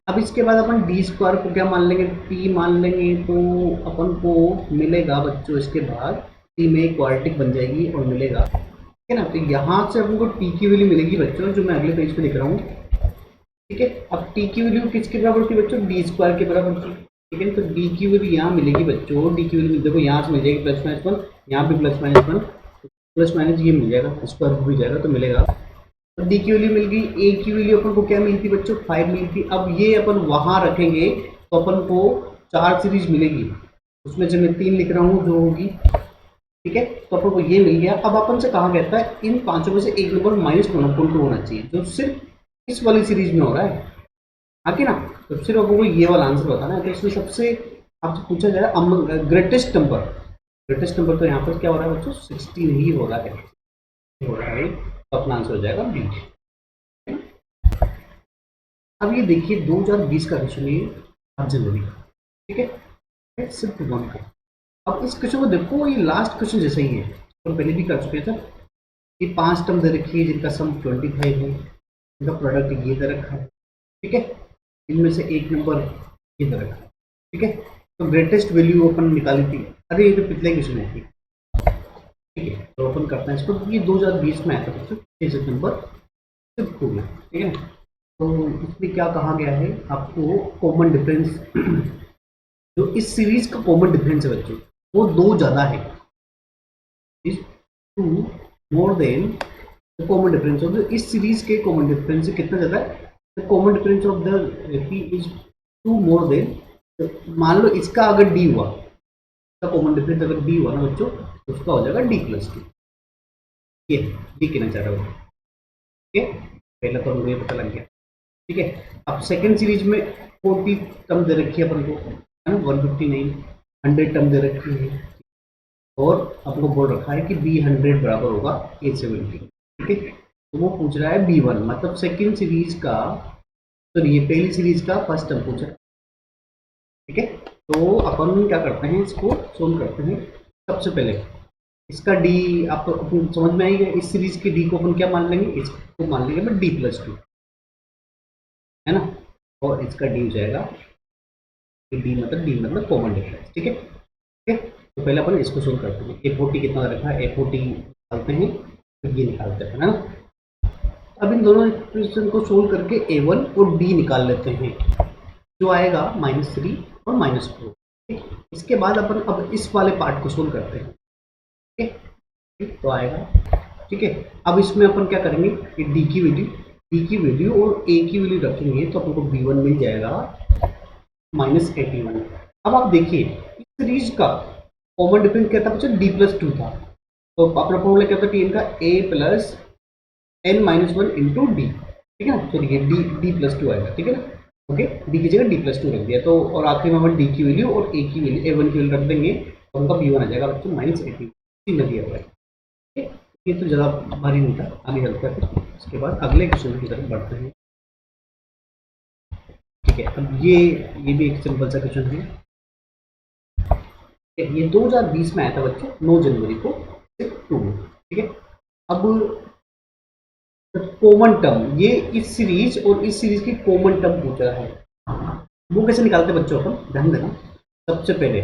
अब इसके बाद अपन डी स्क्वायर को क्या मान लेंगे, टी मान लेंगे, तो अपन को मिलेगा बच्चों इसके बाद टी में क्वाड्रेटिक बन जाएगी और मिलेगा, ठीक है ना। तो यहाँ से अपन को टी की वैल्यू मिलेगी बच्चों, जो मैं अगले पेज पे लिख रहा हूँ, ठीक है। अब टी की वैल्यू किसके बराबर थी बच्चों, डी स्क्वायर के बराबर थी, ठीक है। तो डी की वैल्यू यहाँ मिलेगी बच्चों, डी की वैल्यू देखो यहाँ से मिल जाएगी +-1, यहाँ भी +-1, प्लस माइनस ये मिल जाएगा, स्क्वायर भी जाएगा तो मिलेगा। तो डी की वैल्यू मिल गई, ए की वैल्यू अपन को क्या मिलती बच्चों, 5 मिलती। अब ये अपन वहाँ रखेंगे तो अपन को 4 सीरीज मिलेगी, उसमें से मैं 3 लिख रहा हूँ जो होगी, ठीक है। तो अपन को ये मिल गया। अब अपन से कहा गया था इन पांचों में से एक नंबर -1/2 होना चाहिए, जो सिर्फ इस वाली सीरीज में हो रहा है, आगे ना। तो सिर्फ आपको ये वाला आंसर बताना है। तो इसमें सबसे आपसे पूछा जाए ग्रेटेस्ट नंबर, ग्रेटेस्ट नंबर तो यहाँ पर क्या हो रहा है बच्चों, 16 ही हो रहा है, हो रहा है, तो अपना आंसर हो जाएगा बी। अब ये देखिए 2020 का क्वेश्चन है, 8 जनवरी का, ठीक है, सिर्फ वन का। अब इस क्वेश्चन को देखो, ये लास्ट क्वेश्चन जैसा ही है, तो पहले भी कर चुके थे। ये 5 टर्म दे रखी है जिनका सम 25 है, इनका प्रोडक्ट ये दे रखा है, ठीक है, इनमें से एक नंबर ये दे रखा है, ठीक है। तो ग्रेटेस्ट वैल्यू अपन निकाली थी, अरे ये तो पिछले क्वेश्चन है, ठीक है। तो अपन करते हैं इसको, ये 2020 में आया था बच्चों, 6 सितंबर सिर्फ हो गया, ठीक है। तो इसमें क्या कहा गया है आपको, कॉमन डिफरेंस जो इस सीरीज का कॉमन डिफरेंस है बच्चों, वो 2 ज़्यादा है, is 2 more than the common difference of इस सीरीज के कॉमन डिफरेंस से कितना ज़्यादा है, the common difference of the P is 2 more than, मान लो इसका अगर डी हुआ, इसका कॉमन डिफरेंस अगर डी हुआ ना बच्चों, तो उसका हो जाएगा डी प्लस टू। ये डी कहना चाह रहा हूँ, ठीक है, पहला तो मुझे पता लग गया, ठीक है। अब सेकंड सीरीज में 40 टर्म दे रखी है अपन को, है ना, 159 100 टर्म दे रखी है, और अपन को बोल रखा है कि B100 बराबर होगा A70, ठीक है। तो वो पूछ रहा है B1, मतलब सेकंड सीरीज का, तो ये पहली सीरीज का फर्स्ट टर्म पूछा है, ठीक है। तो अपन क्या करते हैं, इसको सोल्व करते हैं। सबसे पहले इसका डी आपको अपन समझ में आएगा, इस सीरीज के डी को अपन क्या मान लेंगे, इसको मान लेंगे मैं D+2, है ना, और इसका डी हो जाएगा डी मतलब कॉमन डिफरेंस, ठीक है, ठीक है। तो पहले अपन इसको सोल्व करते हैं, A40 कितना रखा है, A40 निकालते हैं, तो ये निकालते हैं, है ना। अब इन दोनों इक्वेशन को सोल्व करके A1 और D निकाल लेते हैं, जो आएगा -3 और -4, ठीक। इसके बाद अपन अब इस वाले पार्ट को सोल्व करते हैं, ठीक है, तो आएगा, ठीक है। अब इसमें अपन क्या करेंगे कि डी की वैल्यू और ए की वैल्यू रखेंगे, तो अपन को B1 मिल जाएगा -81। अब आप देखिए इस सीरीज का कॉमन डिफरेंस क्या था बच्चों, D+2 था, तो अपना फॉर्मूला क्या था टीएन का, A+n-1 इंटू डी, ठीक है ना, चलिए D+2 आएगा, ठीक है ना, ओके, डी की जगह D+2 रख दिया, तो और आखिरी में अपन डी की वैल्यू और ए की वैल्यू A1 की वैल्यू रख देंगे, तो उनका B1 आ जाएगा बच्चों -80, दिया हुआ है, ठीक है। ये तो ज़्यादा भारी नहीं था, आगे चलते हैं फिर उसके बाद अगले क्वेश्चन की तरफ बढ़ते हैं, ठीक है। अब ये भी एक सिंपल सा क्वेश्चन है, ये 2020 में आया था बच्चों, 9 जनवरी को, 2, ठीक है। अब कॉमन टर्म, ये इस सीरीज और इस सीरीज की कॉमन टर्म पूछ रहा है, वो कैसे निकालते हैं बच्चों, अपन ध्यान देना। सबसे पहले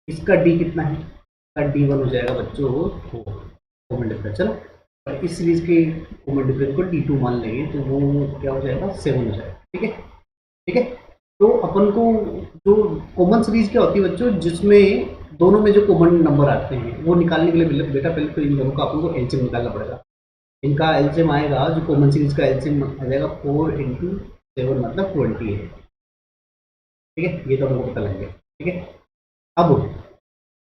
इसका डी कितना है, इसका D1 हो जाएगा बच्चों 4 कॉमन डिफरेंस, चलो, और इस सीरीज के कॉमन डिफरेंस को D2 मान लेंगे, तो वो क्या हो जाएगा 7 हो जाएगा, ठीक है, ठीक है। तो अपन को जो कॉमन सीरीज क्या होती है बच्चों, जिसमें दोनों में जो कॉमन नंबर आते हैं वो निकालने के लिए बेटा पहले तो इन दोनों का अपन को एलसीएम निकालना पड़ेगा। इनका एलसीएम आएगा, जो कॉमन सीरीज का एलसीएम आ जाएगा 4 × 7 मतलब 20 है, ठीक है, ये तो हमको पता लग गया, ठीक है। अब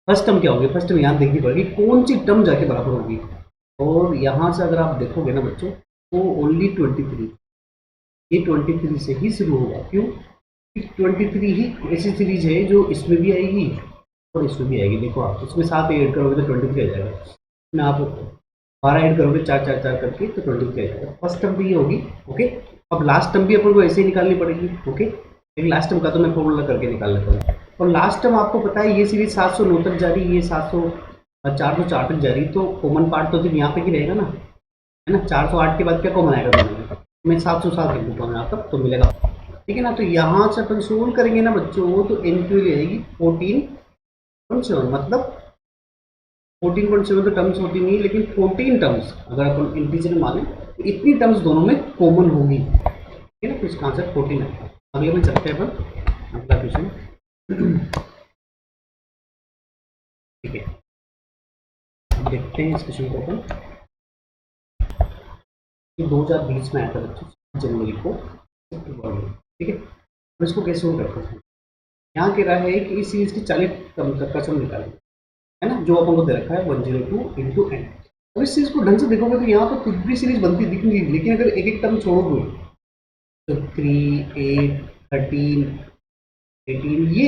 फर्स्ट टर्म क्या होगी, फर्स्ट टर्म यहाँ देखनी पड़ेगी कौन सी टर्म जाके बराबर होगी, और यहाँ से अगर आप देखोगे ना बच्चों, तो ओनली 23, ये 23 से ही शुरू होगा, क्यों, 23 ही ऐसी सीरीज है जो इसमें भी आएगी और इसमें भी आएगी। देखो आप इसमें 7 ऐड करोगे तो 23 आ जाएगा, इसमें आप 12 ऐड करोगे 4 4 4 करके तो 23 आ जाएगा। फर्स्ट टर्म भी ये होगी, ओके। अब लास्ट टर्म भी अपन को ऐसे ही निकालनी पड़ेगी, ओके। लेकिन लास्ट टर्म का तो मैं फॉर्मूला करके निकाल लेता हूँ, और लास्ट टर्म आपको पता है ये सीरीज 709 तक जा रही, ये 404 तक जा रही, तो कॉमन पार्ट तो सिर्फ यहाँ पे ही रहेगा ना, है ना। 408 के बाद क्या कॉमन आएगा दोनों में, मैं 707 लिख दूँगा यहाँ तक तो मिलेगा, ठीक है ना। तो यहाँ से अपन सोल्व करेंगे ना बच्चों, तो एन की वैल्यू आएगी 14.7, मतलब 14.7 तो टर्म्स होती नहीं, लेकिन 14 टर्म्स अगर अपन इंटीजर में माने तो इतनी टर्म्स दोनों में कॉमन होगी, ठीक है ना। तो इसका आंसर 14 है। अगले में चलते हैं अपन, अगला क्वेश्चन, ठीक है, अब देखते हैं इस क्वेश्चन को अपन, 2020 में आया था बच्चों जनवरी को, ठीक है। अब इसको कैसे सोल्व करते हैं, यहाँ कह रहा है कि इस सीरीज की 40 टर्म तक का सम निकालें, है ना, जो अपन को दे रखा है 102 × n। अब इस चीज को ढंग से देखोगे तो यहाँ तो कुछ भी सीरीज बनती दिखेंगी, लेकिन अगर एक एक टर्म छोड़ोगे तो 3, 8, 13, 18 ये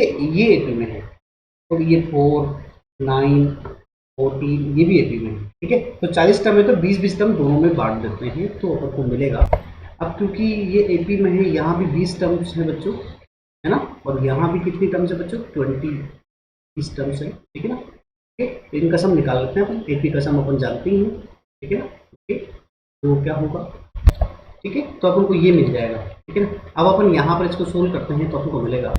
18 में है, और ये 4, 9, 14 ये भी एपी में है, ठीक है। तो 40 टर्म है तो 20-20 टर्म दोनों में बांट देते हैं तो अपन को मिलेगा। अब क्योंकि ये एपी में है, यहाँ भी 20 टर्म्स है बच्चों, है ना, और यहाँ भी कितनी टर्म्स है बच्चों, 20 टर्म्स है, ठीक है ना। ठीक है, तो इनका सम निकाल लेते हैं अपन, एपी का सम अपन जानते ही हैं, ठीक है ना। ठीक, तो क्या होगा, ठीक है, तो अपन को ये मिल जाएगा, ठीक है ना। अब अपन यहाँ पर इसको सोल्व करते हैं तो अपन को मिलेगा,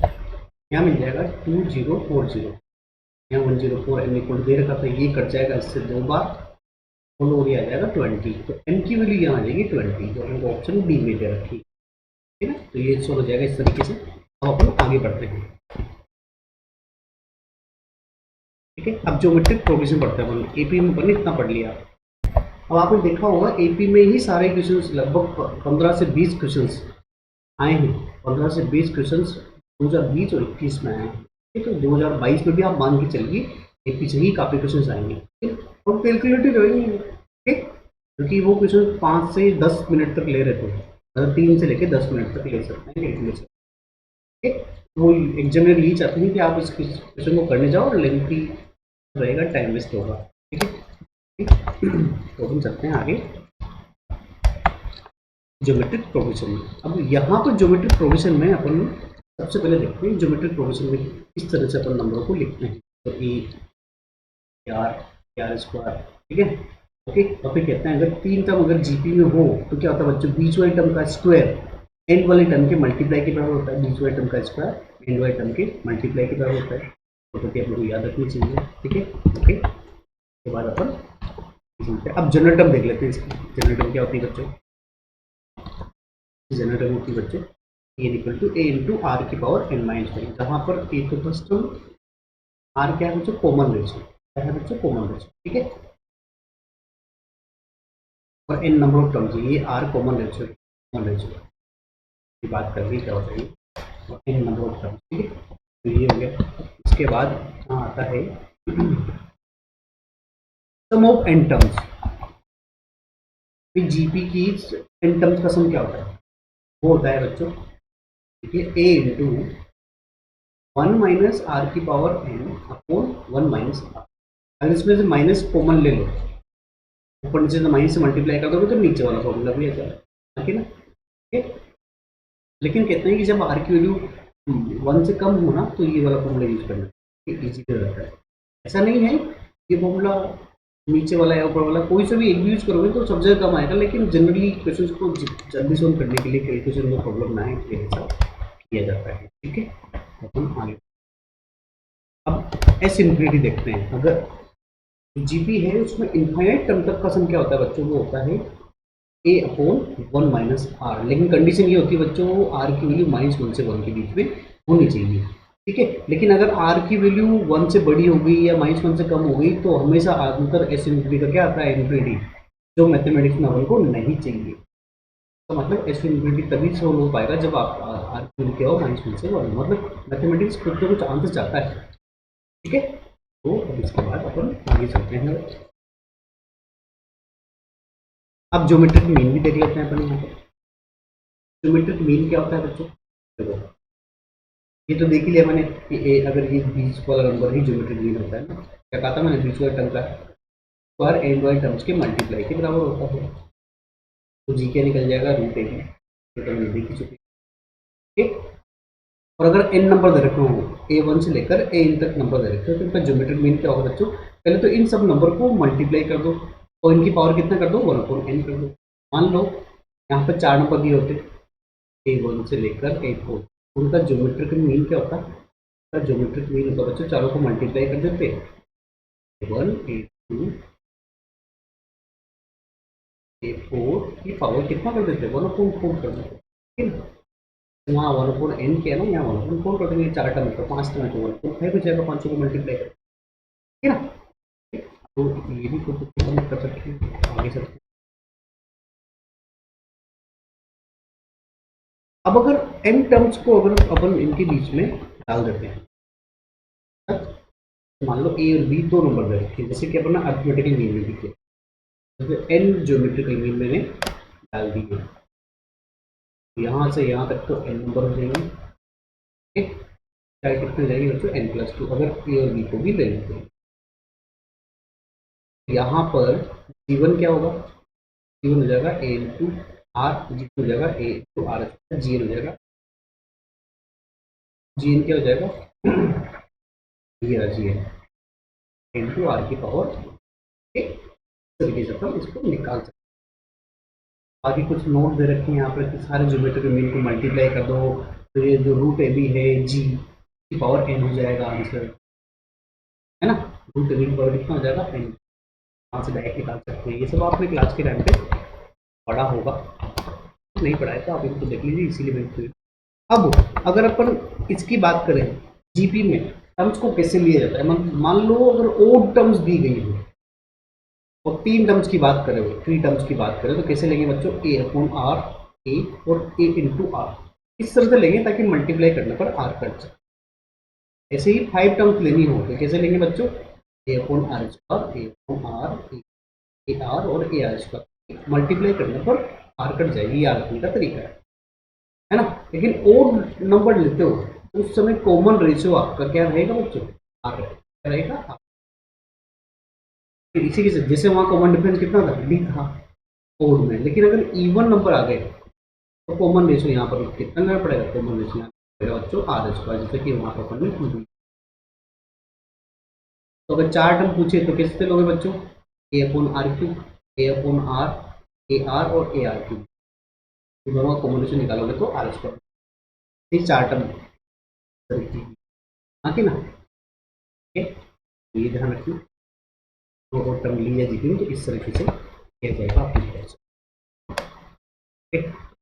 यहाँ मिल जाएगा 2040, यहाँ 104 एन इक्वल दे रखा था, ये कट जाएगा इससे 2 बार और ये आ जाएगा 20, तो एन की वैल्यू यहाँ आ जाएगी 20, जो हमको ऑप्शन डी में दे रखी, ठीक है ना। तो ये सोल्व हो जाएगा इस तरीके से। अब अपन आगे बढ़ते हैं, ठीक है। अब ज्योमेट्रिक प्रोग्रेशन पढ़ते हैं अपन, एपी में अपन ने इतना पढ़ लिया। अब आपने देखा होगा एपी में ही सारे क्वेश्चंस लगभग 15 से 20 क्वेश्चंस आए हैं, 15 से 20 क्वेश्चंस 2020 और 21 में आए हैं, ठीक है। तो 2022 में भी आप मान के चलिए एपी से ही काफ़ी क्वेश्चंस आएंगे, ठीक है। और कैलकुलेटिव रहेंगे, ठीक, क्योंकि वो क्वेश्चन 5 से 10 मिनट तक ले रहे थे, मतलब 3 से लेकर 10 मिनट तक ले सकते हैं कैलकुलेशन, ठीक। वो एग्जामिनर यही चाहते हैं कि आप इस क्वेश्चन को करने जाओ और लेंथी रहेगा, टाइम वेस्ट होगा, ठीक है। तो हम चलते हैं आगे ज्योमेट्रिक प्रोग्रेशन में। अब यहाँ पर ज्योमेट्रिक प्रोग्रेशन में अपन सबसे पहले देखते हैं ज्योमेट्रिक प्रोग्रेशन में किस तरह से अपन नंबरों को लिखते हैं। तो ए आर स्क्वायर, ठीक है, ओके। और फिर कहते हैं अगर 3 टर्म अगर जीपी में हो तो क्या होता है बच्चों, बीच वाले टर्म का स्क्वायर एंड वाले टर्म के मल्टीप्लाई के बराबर होता है, बीच वाले टर्म का स्क्वायर एंड वाले टर्म के मल्टीप्लाई के बराबर होता है, तो अपने को याद रखनी चाहिए, ठीक है, ओके। उसके बाद अपन अब जनरल टर्म देख लेते हैं। इसकी जनरल टर्म क्या होती है बच्चों, जनरल टर्म होती है बच्चों a equal to a into r की पावर एन माइनस वन, जहाँ पर ए तो फर्स्ट टर्म, आर क्या है बच्चों, कॉमन रेशियो, क्या है बच्चों, कॉमन रेशियो, ठीक है। और एन नंबर ऑफ टर्म्स, ये r common ratio, common ratio की बात कर रही क्या होता है, और एन नंबर ऑफ टर्म्स, ठीक है। तो ये हो गया। उसके बाद यहाँ आता है sum of N terms, GP की एन टर्म्स का सम क्या होता है, वो होता है बच्चों, देखिए ए इंटू 1 माइनस आर की power n upon 1 minus r. अगर इसमें से माइनस कॉमन ले लो, ऊपर नीचे माइनस से मल्टीप्लाई कर दोगे तो नीचे वाला फॉर्मूला भी आ जाएगा, ठीक है ना, ठीक है। लेकिन कहते हैं कि जब आर की वैल्यू 1 से कम हो ना तो ये वाला फॉर्मूला यूज करना इजी रहता है। ऐसा नहीं है ये फॉर्मूला नीचे वाला या ऊपर वाला कोई सा भी एक भी यूज करोगे तो सब जगह कम आएगा, लेकिन जनरली क्वेश्चन को जल्दी सोल्व करने के लिए कैलकुलेशन में प्रॉब्लम ना है इसलिए ऐसा किया जाता है, ठीक है। अपन आगे अब एस इन्फिनिटी देखते हैं। अगर जीपी है उसमें इनफाइनाइट टर्म तक का सम क्या होता है बच्चों, वो होता है ए अपॉन 1 माइनस आर, लेकिन कंडीशन ये होती है बच्चों आर की वैल्यू -1 से 1 के बीच में होनी चाहिए, ठीक है। लेकिन अगर आर की वैल्यू 1 से बड़ी हो गई या -1 से कम हो गई तो हमेशा आंसर एस इन्फिनिटी का क्या आता है, इन्फिनिटी, जो मैथमेटिक्स में अपन को नहीं चाहिए। तो मतलब एस इन्फिनिटी तभी सोल्व हो पाएगा जब आप आर की वैल्यू क्या हो -1 से 1, मतलब मैथमेटिक्स खुद को कुछ आंसर चाहता है, ठीक है। तो अब इसके बाद अपन आगे चलते हैं। अब ज्योमेट्रिक मीन भी देख लेते हैं अपन यहाँ पर। ज्योमेट्रिक मीन क्या होता है बच्चों, देखो ये तो देख ही लिया मैंने कि अगर ये बीच वाला नंबर ही ज्योमेट्रिक मीन होता है ना, क्या कहा था मैंने, बीच वाले टर्म का स्क्वायर एंड वाले टर्म्स के मल्टीप्लाई के बराबर होता है, तो जी क्या निकल जाएगा √a, तो टर्म देख ही चुके, ठीक। और अगर एन नंबर दे रखे हो, a1 से लेकर an तक नंबर दे रखे हो तो इनका ज्योमेट्रिक मीन क्या होगा बच्चों, पहले तो इन सब नंबर को मल्टीप्लाई कर दो और इनकी पावर कितना कर दो, 1/n कर दो। मान लो यहाँ पर 4 नंबर दिए होते a1 से लेकर a4, उनका ज्योमेट्रिक मीन क्या होता है, उनका ज्योमेट्रिक मीन होता बच्चों, चारों को मल्टीप्लाई कर देते, a1 a2 a4 की पावर कितना कर देते, 1/4 कर देते, ठीक है। वहाँ 1/n किया ना, यहाँ 1/4 कर देंगे, 4 टर्म तो 5 टर्म तो 1/5 हो जाएगा, 5 को मल्टीप्लाई कर, ठीक है ना। तो ये भी कुछ कर सकते हैं, आगे सकते हैं। अब अगर n टर्म्स को अगर अपन इनके बीच में डाल देते हैं, तो मान लो a और b 2 नंबर दे रखे हैं, जैसे कि अपन अरिथमेटिकल मीन में लिखे, जैसे n ज्योमेट्रिकल मीन मैंने डाल दी है, यहाँ से यहाँ तक तो n नंबर हो जाएंगे, ठीक, चाहे कितने जाएंगे बच्चों n+2, अगर a और b को भी ले लेते हैं, यहाँ पर G1 क्या होगा, G1 हो जाएगा A इंटू आर, G2 हो जाएगा A इंटू आर, GN हो जाएगा, GN क्या हो जाएगा ये रहा GN इंटू आर की पावर, एक तरीके से अपन इसको निकाल सकते हैं। बाकी कुछ नोट दे रखे हैं यहाँ पर कि सारे ज्योमेट्रिक मीन को मल्टीप्लाई कर दो, तो ये जो रूट ए बी है G की पावर n हो जाएगा आंसर, है ना। रूट ए बी की पावर कितना हो जाएगा n, वहाँ से डायरेक्ट निकाल सकते हैं। ये सब आपने क्लास के टाइम पे पढ़ा होगा, नहीं पढ़ा है तो आप इनको देख लीजिए, इसीलिए मैं अब अगर अपन इसकी बात करें जीपी में टर्म्स को कैसे लिया जाता है, मान लो अगर ओड टर्म्स दी गई हो और 3 टर्म्स की बात करें, 3 टर्म्स की बात करें तो कैसे लेंगे बच्चों, ए अपॉन आर, ए और ए इंटू आर, इस तरह से लेंगे ताकि मल्टीप्लाई करने पर आर कट जाए। ऐसे ही 5 टर्म्स लेनी हो तो कैसे लेंगे बच्चों, a upon r square, a upon r, a r और ए आर स्क्वायर, मल्टीप्लाई करने पर आर कट जाएगी, ये आर का तरीका है ना। लेकिन ओड नंबर लेते हो तो उस समय कॉमन रेशियो आपका क्या रहेगा बच्चों, आर क्या रहेगा, आर। फिर इसी के साथ जैसे वहाँ कॉमन डिफरेंस कितना था, डी था ओड में, लेकिन अगर इवन नंबर आ गए तो कॉमन रेशियो यहाँ पर कितना लेना पड़ेगा, कॉमन रेशियो पड़ेगा बच्चों आर स्क्वायर, जैसे कि वहाँ पर अपन ने खुद। तो अगर 4 टर्म पूछे तो कैसे लोगे बच्चों, a upon r cube, a upon r, a r और ए आर क्यूब, दोनों का कॉम्बिनेशन निकालोगे तो आर स्क्वायर, ये 4 टर्म आके ना, ठीक है। तो ये ध्यान रखिए, तो और टर्म लिया जीपी तो इस तरीके से किया जाएगा आपकी।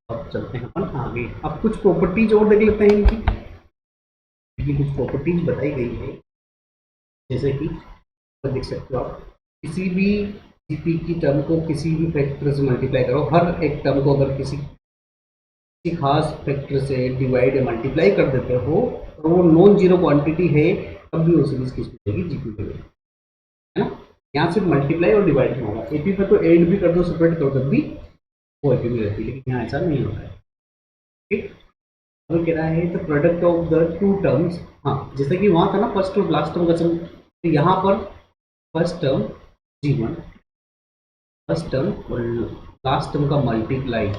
अब चलते हैं अपन आगे, अब कुछ प्रॉपर्टीज और देख लेते हैं इनकी कुछ प्रॉपर्टीज बताई गई है, जैसे कि देख सकते हो आप, किसी भी जीपी की टर्म को किसी भी फैक्टर से मल्टीप्लाई करो, हर एक टर्म को अगर किसी खास फैक्टर से डिवाइड या मल्टीप्लाई कर देते हो तो वो नॉन जीरो क्वांटिटी है, तब भी वो सीरीज किस मिलेगी, जीपी में, है ना। यहाँ सिर्फ मल्टीप्लाई और डिवाइड नहीं होगा, एपी पर तो एड भी कर दो, सेपरेट करो तब भी वो एपी में रहती है, लेकिन यहाँ ऐसा नहीं होता है, ठीक। अब कह रहा है the product of the 2 terms, हाँ जैसे कि वहाँ था ना फर्स्ट और लास्ट टर्म का सम, तो यहाँ पर first term G1, first term और लास्ट टर्म का मल्टीप्लाई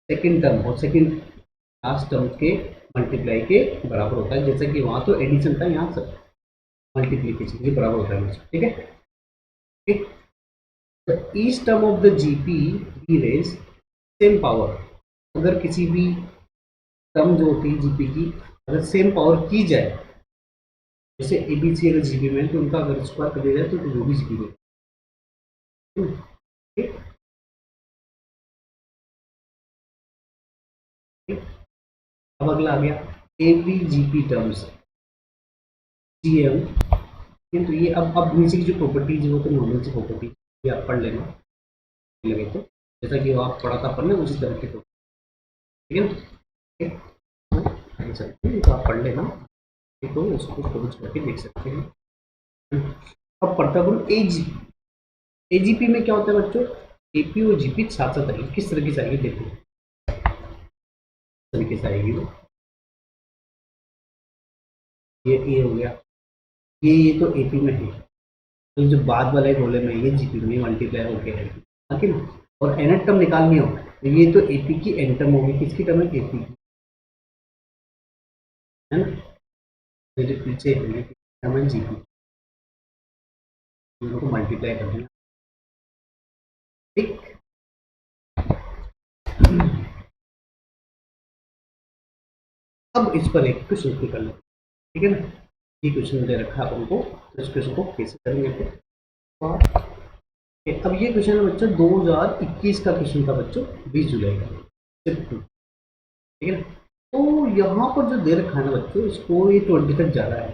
सेकेंड टर्म और सेकेंड लास्ट टर्म के मल्टीप्लाई के बराबर होता है, जैसे कि वहाँ तो एडिशन था, यहाँ सब मल्टीप्लीकेशन के बराबर होता है, ठीक है। ठीक, तो each term of the GP be raise same power, अगर किसी भी टर्म जो होती है जीपी की अगर सेम पावर की जाए, जैसे एबीसी अगर जीपी में तो उनका अगर स्क्वायर कर दिया जाए तो वो भी जीपी में, ठीक। अब अगला आ गया A P G P terms, G M, तो ये अब नीचे की जो प्रॉपर्टीज है वो तो नॉर्मल सी प्रॉपर्टी, ये आप पढ़ लेना लगे तो, जैसा कि वो आप पढ़ा था अपन ने उसी तरह की, ठीक है ना। आगे चलते हैं, तो आप पढ़ लेना, तो उसको खोज करके देख सकते हैं। अब पढ़ता करूँ एजीपी, एजीपी में क्या होता है बच्चों, एपी और जीपी साथ साथ आएगी, किस तरीके से आएगी देखो, तरीके से आएगी वो, ये हो गया, ये तो एपी में है, तो जो बाद वाले रोले में ये जीपी में मल्टीप्लाई होकर आएगी, ठीक है ना। और एन टर्म निकालनी हो तो ये तो एपी की एन टर्म होगी, किसकी टर्म है, एपी की, है ना। तो जो पीछे है टर्म है जीपी, दोनों को मल्टीप्लाई कर देना, ठीक। अब इस पर एक क्वेश्चन कर लेते, ठीक है ना। ये क्वेश्चन दे रखा है आपको, तो इस क्वेश्चन को कैसे करेंगे अब ये क्वेश्चन है बच्चों 2021 का क्वेश्चन था बच्चों, 20 जुलाई का, सिर्फ, ठीक है ना। तो यहाँ पर जो दे रखा है ना बच्चों, इसको ये 20 तक जा रहा है,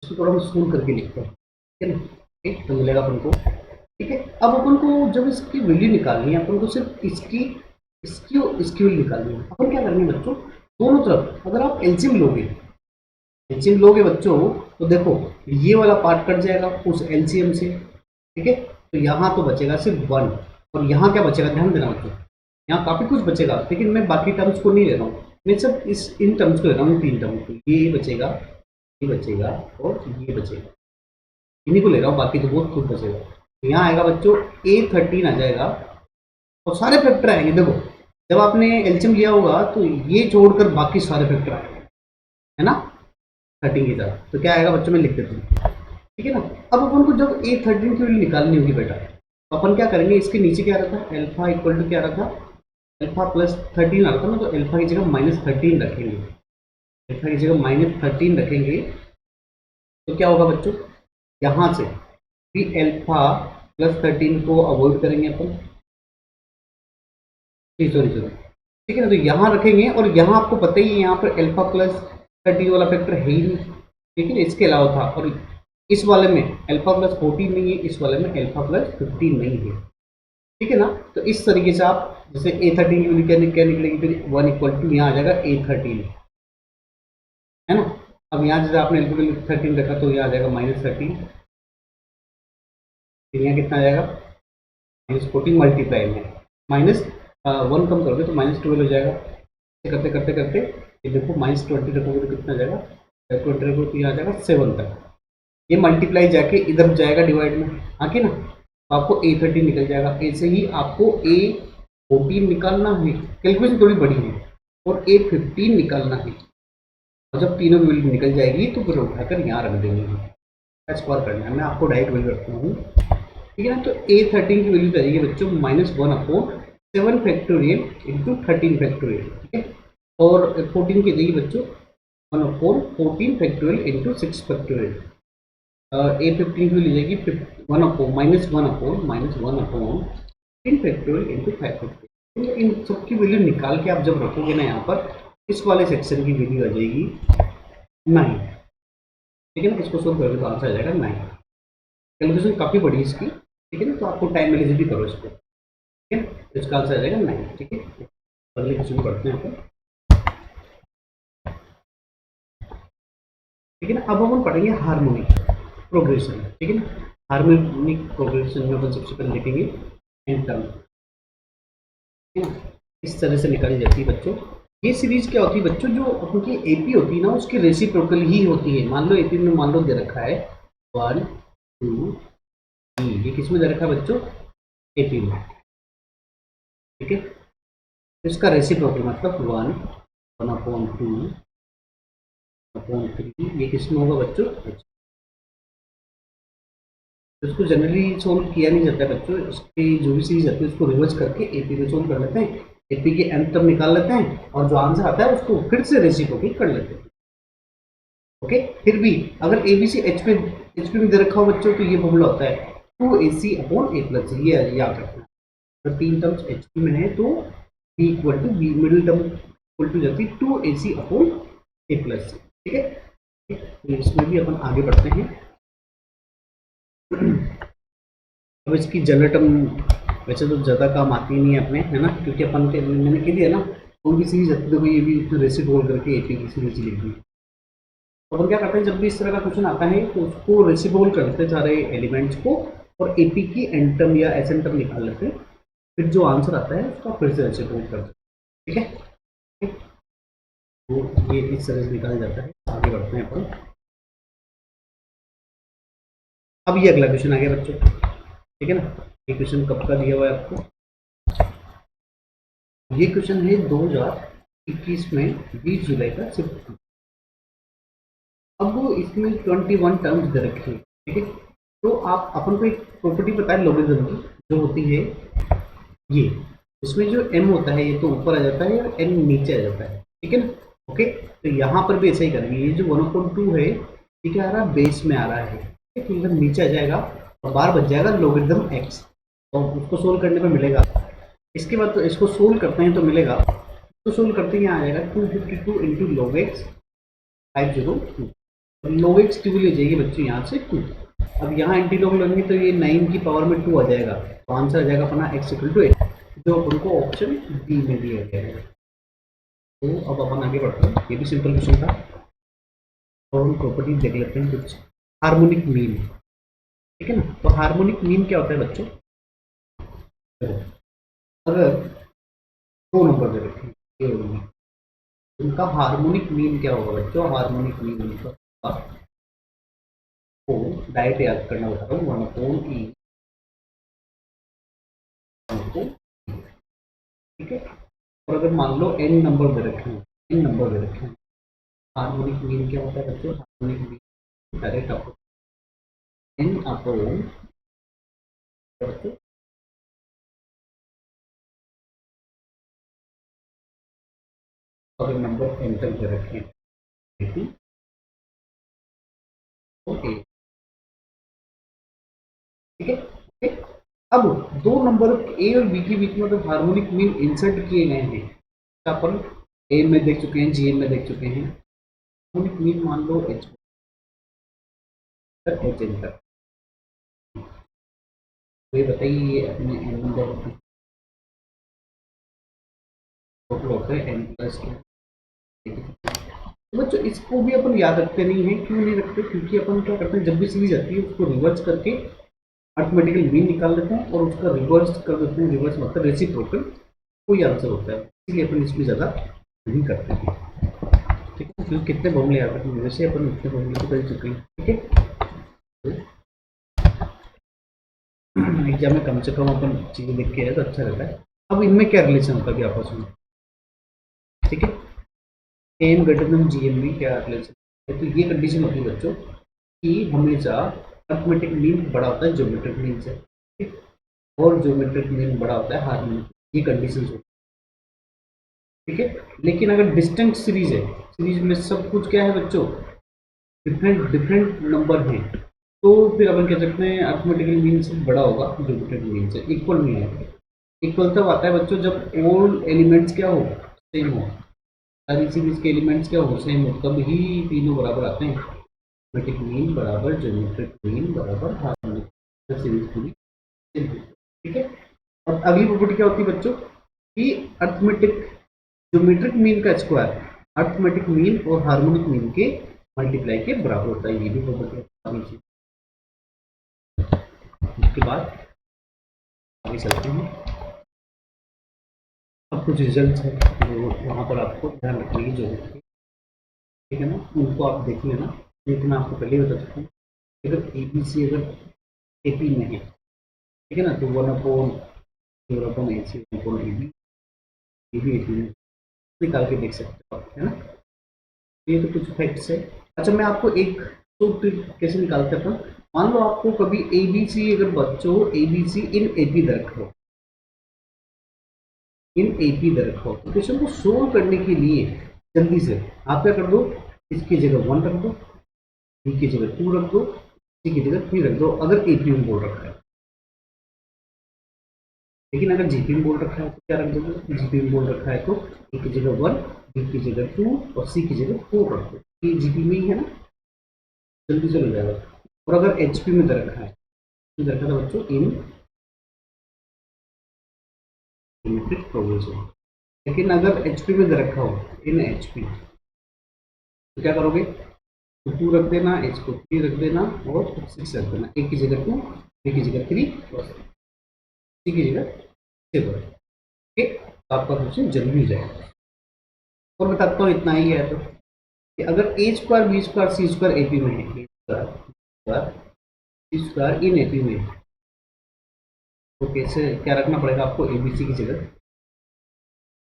इसको थोड़ा हम स्कूल करके लिखते हैं, ठीक है ना, ठीक तो मिलेगा अपन को, ठीक है। अब अपन को जब इसकी वैल्यू निकालनी है, अपन को सिर्फ इसकी इसकी वैल्यू निकालनी है, अपन क्या करेंगे बच्चों, दोनों तरफ अगर आप एलसीएम लोगे बच्चों, तो देखो ये वाला पार्ट कट जाएगा उस एलसीएम से, ठीक है। तो यहाँ तो बचेगा सिर्फ 1, और यहाँ क्या बचेगा, ध्यान देना बच्चों, यहाँ काफी कुछ बचेगा, लेकिन मैं बाकी टर्म्स को नहीं ले रहा हूँ, मैं सिर्फ इन टर्म्स को ले रहा हूँ, 3 टर्म्स को, ये बचेगा, ये बचेगा और ये बचेगा, इन्हीं को ले रहा हूँ, बाकी तो बहुत कुछ बचेगा, यहाँ आएगा बच्चों A13 आ जाएगा और सारे फैक्टर आएंगे। देखो जब आपने एलसीएम लिया होगा तो ये छोड़कर बाकी सारे फैक्टर आएंगे, है ना, 13 की तरह। तो क्या आएगा बच्चों, मैं लिख देता हूँ, ठीक है ना। अब अपन को जब A13 की वैल्यू निकालनी होगी बेटा, तो अपन क्या करेंगे, इसके नीचे क्या रहा था, एल्फा इक्वल टू क्या रहा था, एल्फा प्लस 13 आ रहा था ना, तो एल्फा की जगह -13 रखेंगे। एल्फा की जगह -13 रखेंगे तो क्या होगा बच्चों, यहाँ से भी एल्फा प्लस 13 को अवॉइड करेंगे अपन, सॉरी, ठीक है ना। तो यहाँ रखेंगे और यहाँ आपको पता ही है, यहाँ पर एल्फा प्लस 13 वाला फैक्टर है ही नहीं, ठीक है ना, इसके अलावा था। और इस वाले में अल्फा प्लस 14 नहीं है, इस वाले में अल्फा प्लस 15 नहीं है, ठीक है ना। तो इस तरीके से आप जैसे A13 की वैल्यू क्या निकलेगी, फिर 1 इक्वल टू यहाँ आ जाएगा A13, है ना। अब यहाँ जैसे आपने अल्फा वैल्यू 13 रखा तो यहाँ आ जाएगा -13, फिर यहाँ कितना आ जाएगा -14 मल्टीप्लाई में -1 कम करोगे तो -12 हो जाएगा। ऐसे करते करते करते ये देखो -20 रखोगे तो कितना आ जाएगा, 20 रखोगे तो यहाँ आ जाएगा 7 तक। ये मल्टीप्लाई जाके इधर जाएगा डिवाइड में आके ना, तो आपको A13 निकल जाएगा। ऐसे ही आपको A14 निकालना है, कैलकुलेशन थोड़ी बड़ी है, और A15 निकालना है। और जब तीनों वैल्यू निकल जाएगी तो फिर उठाकर यहाँ रख देंगे, स्क्वायर करना है। मैं आपको डायरेक्ट वैल्यू रखता हूँ, ठीक है ना। तो A13 की वैल्यू जाएगी बच्चों -1/7 फैक्टोरियल इंटू 13 फैक्टोरियल, ठीक है। और 14 की जाएगी बच्चों 1/14 फैक्टोरियल इंटू 6 फैक्टोरियल। A15 की वैल्यू जाएगी -1/15 फैक्टोरियल इंटू 5 फैक्टोरियल। इन सबकी वैल्यू निकाल के आप जब रखोगे ना यहाँ पर, इस वाले सेक्शन की वैल्यू आ जाएगी 9, ठीक है ना। इसको सोल्व करोगे तो आंसर आ जाएगा 9। कैलकुलेशन काफ़ी बड़ी है इसकी, ठीक है ना, तो आपको टाइम मैनेज भी करो इसको, ठीक है। तो इसका आंसर आ जाएगा 9, ठीक है। अगले क्वेश्चन पढ़ते हैं अपन, ठीक है ना। अब अपन पढ़ेंगे हार्मोनिक प्रोग्रेशन, ठीक है ना। हार्मोनिक प्रोग्रेशन में अपन सबसे पहले लिखेंगे एन टर्म, ठीक है ना। इस तरह से निकाली जाती है बच्चों। ये सीरीज क्या होती है बच्चों, जो अपन की एपी होती है ना, उसकी रेसिप्रोकल ही होती है। मान लो एपी में मान लो दे रखा है 1 2 3, ये किस में दे रखा है बच्चों, एपी में, ठीक है। इसका रेसिप्रोकल मतलब 1 1/2/3, ये किस में होगा बच्चों, तो इसको जनरली सोल्व किया नहीं जाता है बच्चों। इसकी जो भी सीरीज आती है उसको रिवर्स करके एपी में सोल्व कर लेते हैं, एपी के एन टर्म निकाल लेते हैं और जो आंसर आता है उसको फिर से रेसिप्रोकल कर लेते हैं, ओके। फिर भी अगर एबीसी एचपी में दे रखा हो बच्चों तो ये फॉर्मूला होता है 2AC/A+, ये याद रखना। अगर तीन टर्म्स एचपी में है तो b equal to b, middle term equal to जाती है 2AC/A+, ठीक है। तो इसमें भी अपन आगे बढ़ते हैं। अब इसकी जनरल टर्म वैसे तो ज़्यादा काम आती नहीं है अपने, है ना, क्योंकि अपन के मैंने कह दिया ना, कोई भी सीरीज आती है तो ये भी रेसिप्रोकल करके एपी की सीरीज लिख दी। तो अपन क्या करते हैं, जब भी इस तरह का क्वेश्चन आता है तो उसको रेसिप्रोकल कर लेते हैं सारे एलिमेंट्स को, और एपी की एन टर्म या एसएन टर्म निकाल लेते हैं, फिर जो आंसर आता है उसका फिर से रेसिप्रोकल कर देते हैं, ठीक है। तो ये इस तरह से निकाला जाता है। आगे बढ़ते हैं अपन। अब ये अगला क्वेश्चन आ गया बच्चों, ठीक है ना। ये क्वेश्चन कब का दिया हुआ है आपको, ये क्वेश्चन है 2021 में 20 जुलाई का सिर्फ। अब वो इसमें 21 टर्म्स दे रखे हैं, ठीक है। तो आप अपन को एक प्रॉपर्टी पता है लॉगरिथम की, जो होती है ये, इसमें जो m होता है ये तो ऊपर आ जाता है और n नीचे आ जाता है, ठीक है ना, ओके। तो यहाँ पर भी ऐसा ही करेंगे। ये जो 1/2 है ये क्या आ रहा है, बेस में आ रहा है, ठीक है। तो इधर नीचे आ जाएगा और बार बच जाएगा लॉगरिथम x, तो उसको सोल्व करने पर मिलेगा। इसके बाद तो इसको सोल्व करते हैं तो मिलेगा, तो सोल्व करते हैं यहाँ आ जाएगा 252 into log x 502, log x की वैल्यू जाएगी बच्चों यहाँ से 2। अब यहाँ एंटी लॉग लेंगे तो ये 9 की पावर में 2 आ जाएगा, तो आंसर आ जाएगा अपना x इक्वल टू 8, जो अपन को ऑप्शन डी में दिया गया है। तो अब अपन आगे बढ़ते हैं, ये भी सिंपल क्वेश्चन था। और हम प्रॉपर्टी देख लेते हैं कुछ। हार्मोनिक मीन, ठीक है ना। तो हार्मोनिक मीन क्या होता है बच्चों, अगर दो नंबर दे रखे हैं, उनका हार्मोनिक मीन क्या होगा बच्चों, हार्मोनिक मीन उनका को डायरेक्ट याद करना बता रहा हूँ, 1/e आपको, ठीक है। और अगर मान लो n नंबर दे रखे हैं, n नंबर दे रखे हैं, हार्मोनिक मीन क्या होता है बच्चों? हार्मोनिक मीन डायरेक्ट आपको n अपॉन अगर नंबर n तक दे रखे हैं, ओके, ठीक है, ओके। अब दो नंबर ए और बी के बीच में अगर हार्मोनिक मीन इंसर्ट किए गए हैं, अपन ए में देख चुके हैं, जी में देख चुके हैं, हार्मोनिक मीन मान लो एच एच एन तक, तो ये बताइए ये अपने एन नंबर टोटल होता है एन प्लस के। तो बच्चों इसको भी अपन याद रखते नहीं है, क्यों नहीं रखते? क्योंकि अपन क्या करते हैं, जब भी सीरीज आती है उसको रिवर्स करके ऑटोमेटिकली मीन निकाल लेते हैं और उसका रिवर्स कर देते हैं। रिवर्स मतलब रेसिप्रोकल कोई आंसर होता है, इसलिए अपन इसमें ज़्यादा नहीं करते हैं, ठीक है। क्योंकि कितने फॉर्मूले याद रखेंगे, वैसे अपन इतने फॉर्मूले तो कर चुके हैं, ठीक है। एग्जाम में कम से कम अपन चीज़ें देख के आए तो अच्छा रहता है। अब इनमें क्या रिलेशन होता है आपस में, ठीक है। AM greater than G M बी क्या रिलेशन है? तो ये कंडीशन होती है बच्चों कि हमेशा अर्थमेटिक मीन बड़ा होता है ज्योमेट्रिक मीन से, ठीक? और ज्योमेट्रिक मीन बड़ा होता है हार्मोनिक, ये कंडीशन होती है, ठीक है। लेकिन अगर डिस्टेंट सीरीज है, सीरीज में सब कुछ क्या है बच्चों, डिफरेंट डिफरेंट नंबर हैं, तो फिर अपन कह सकते हैं अर्थमेटिकल मीन से बड़ा होगा ज्योमेट्रिक मीन से, इक्वल नहीं आएगा। इक्वल तब आता है बच्चों जब ऑल एलिमेंट्स क्या हो, सेम हो, सारी सीरीज के एलिमेंट्स क्या हो, सेम हो, तब ही तीनों बराबर आते हैं। अर्थमेटिक मीन बराबर ज्योमेट्रिक मीन बराबर हार्मोनिक, सीरीज पूरी सेम होती है, ठीक है। और अगली प्रॉपर्टी क्या होती है बच्चों कि अर्थमेटिक ज्योमेट्रिक मीन का स्क्वायर अर्थमेटिक मीन और हार्मोनिक मीन के मल्टीप्लाई के बराबर होता है, ये भी प्रॉपर्टी। उसके बाद आगे चलते हैं। अब कुछ रिजल्ट है जो वहाँ पर आपको ध्यान रखने की जरूरत है, ठीक है ना, उनको आप देख लेना। लेकिन मैं आपको पहले ही बता सकता हूँ, अगर ए बी सी अगर ए पी में है, ठीक है ना, तो 1/4 4/AC 1/AB, ये भी ए पी में निकाल के देख सकते हो आप, है ना। ये तो कुछ फैक्ट्स है। अच्छा मैं आपको एक तो ट्रिक कैसे निकालते हैं अपन, मान लो आपको कभी ए बी सी अगर बच्चों A B C in A P दर रखो, इन ए पी दर रखो, तो क्वेश्चन को सोल्व करने के लिए जल्दी से आप क्या कर दो, इसकी जगह 1 रख दो, बी की जगह 2 रख दो, सी की जगह 3 रख दो, अगर ए पी में बोल रखा है। लेकिन अगर जीपी में बोल रखा है तो क्या रख दोगे, जीपी में बोल रखा है तो ए की जगह 1, बी की जगह 2 और सी की जगह 4 रख दो, ये जीपी में ही है ना, जल्दी से हो जाएगा। और अगर एचपी में दे रखा है तो दे रखा था बच्चों इन सिमेट्रिक प्रोग्रेशन, लेकिन अगर एचपी में दे रखा हो इन एचपी, तो क्या करोगे, तो 2 रख देना, एच को 3 रख देना और 6 रख देना, ए की जगह 2, बी की जगह 3 और सी की जगह 7, ठीक। तो आपका क्वेश्चन जल्दी हो जाएगा। और बताता हूँ इतना ही है तो कि अगर a square b square c square A P में है, ए स्क्वायर सी स्क्वायर इन ए पी में, तो कैसे क्या रखना पड़ेगा आपको, ए बी सी की जगह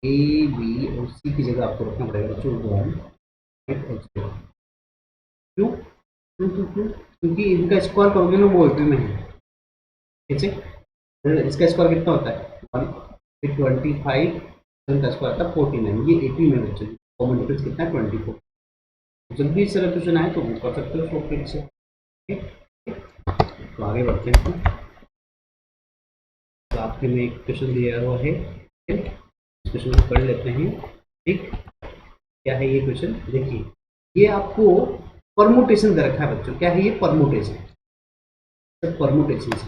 ए बी और सी की जगह आपको रखना पड़ेगा बच्चों 1 एच क्यों क्यों क्यों क्यों, क्योंकि इनका स्क्वायर करोगे ना वो ए पी में है, ठीक है। इसका स्क्वायर कितना होता है 1, फिर 25 का स्क्वायर था 49, ये ए पी में बच्चों कॉमन डिफरेंस कितना है 24। जब भी इससे क्वेश्चन आए तो वो कर सकते हो शॉर्टकट से, ठीक। तो आगे बढ़ते हैं। तो आपके में एक क्वेश्चन दिया हुआ है, ठीक, इस क्वेश्चन को पढ़ लेते हैं, ठीक। क्या है ये क्वेश्चन, देखिए ये आपको परमुटेशन दे रखा है बच्चों, क्या है ये परमुटेशन, सब परमुटेशन से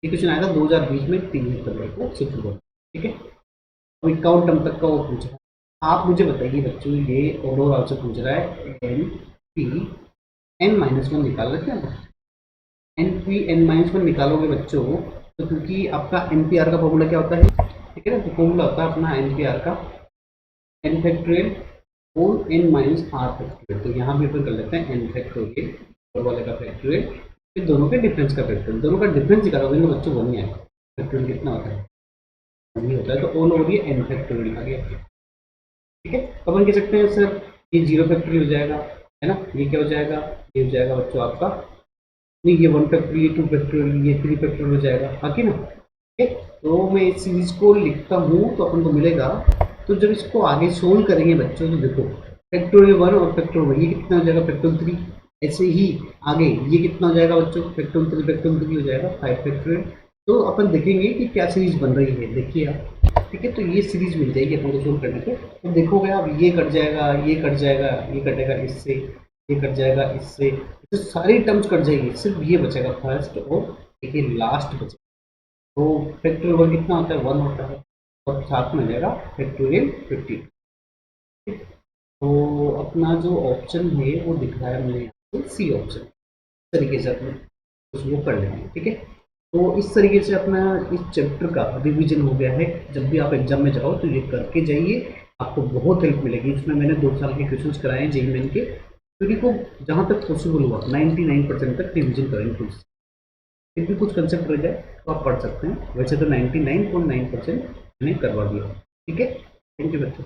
ये क्वेश्चन आया था 2020 में 3 सितंबर को शुक्रवार, ठीक है। अब 51 टर्म तक का वो पूछ रहा है, आप मुझे बताइए बच्चों, ये ओवरऑल से पूछ रहा है एन पी n-1 निकाल लेते हैं। एन पी n-1 निकालोगे बच्चों, तो क्योंकि आपका एन पी आर का फॉर्मूला क्या होता है, ठीक है ना, तो फॉर्मूला होता है अपना एन पी आर का एन फैक्टोरियल और एन माइनस आर फैक्टोरियल, तो यहाँ भी अपन कर लेते हैं एन फैक्टोरियल और वाले का फैक्टोरियल, फिर दोनों के डिफरेंस का फैक्टोरियल, दोनों का डिफरेंस निकालोगे ना बच्चों 1 ही आएगा, फैक्टोरियल कितना होता है ये होता है, तो ऑल ओवर ये n फैक्टोरियल आ गया। ठीक है, तो अपन कह सकते हैं सर ये 0 फैक्टोरियल हो जाएगा, है ना, ये क्या हो जाएगा, ये हो जाएगा बच्चों आपका, नहीं ये 1 फैक्टोरियल, ये 2 फैक्टोरियल, ये 3 फैक्टोरियल हो जाएगा, बाकी ना। ठीक है, तो मैं इस सीरीज को लिखता हूँ तो अपन को मिलेगा। तो जब इसको आगे सोल्व करेंगे बच्चों तो देखो फैक्टोरियल 1 और फैक्टोरियल 1 ये कितना हो जाएगा, फैक्टोरियल 3। ऐसे ही आगे ये कितना हो जाएगा बच्चों, फैक्टोरियल 3 हो जाएगा 5 फैक्टोरियल। तो अपन देखेंगे कि क्या सीरीज बन रही है, देखिए आप। ठीक है, तो ये सीरीज मिल जाएगी अपन को सोल्व करने पे। तो देखोगे आप ये कट जाएगा, ये कट जाएगा, ये कटेगा इससे, ये कट जाएगा इससे, तो सारी टर्म्स कट जाएगी, सिर्फ ये बचेगा फर्स्ट और देखिए लास्ट बचेगा। तो फैक्टोरियल 1 कितना होता है, 1 होता है, और साथ में जाएगा फैक्टोरियल 15। तो अपना जो ऑप्शन है वो दिख रहा है मेरे यहाँ पे सी ऑप्शन। इस तरीके से अपने उसको कर लेंगे। ठीक है, तो इस तरीके से अपना इस चैप्टर का रिवीजन हो गया है। जब भी आप एग्जाम में जाओ तो ये करके जाइए, आपको बहुत हेल्प मिलेगी। इसमें मैंने 2 साल के क्वेश्चंस कराए हैं जेईई मेन के, क्योंकि को जहाँ तक पॉसिबल हुआ 99% तक रिवीजन करेंगे खुद से। फिर भी कुछ कंसेप्ट रह जाए तो आप पढ़ सकते हैं, वैसे तो 99.9% मैंने करवा दिया। ठीक है, थैंक यू बच्चों।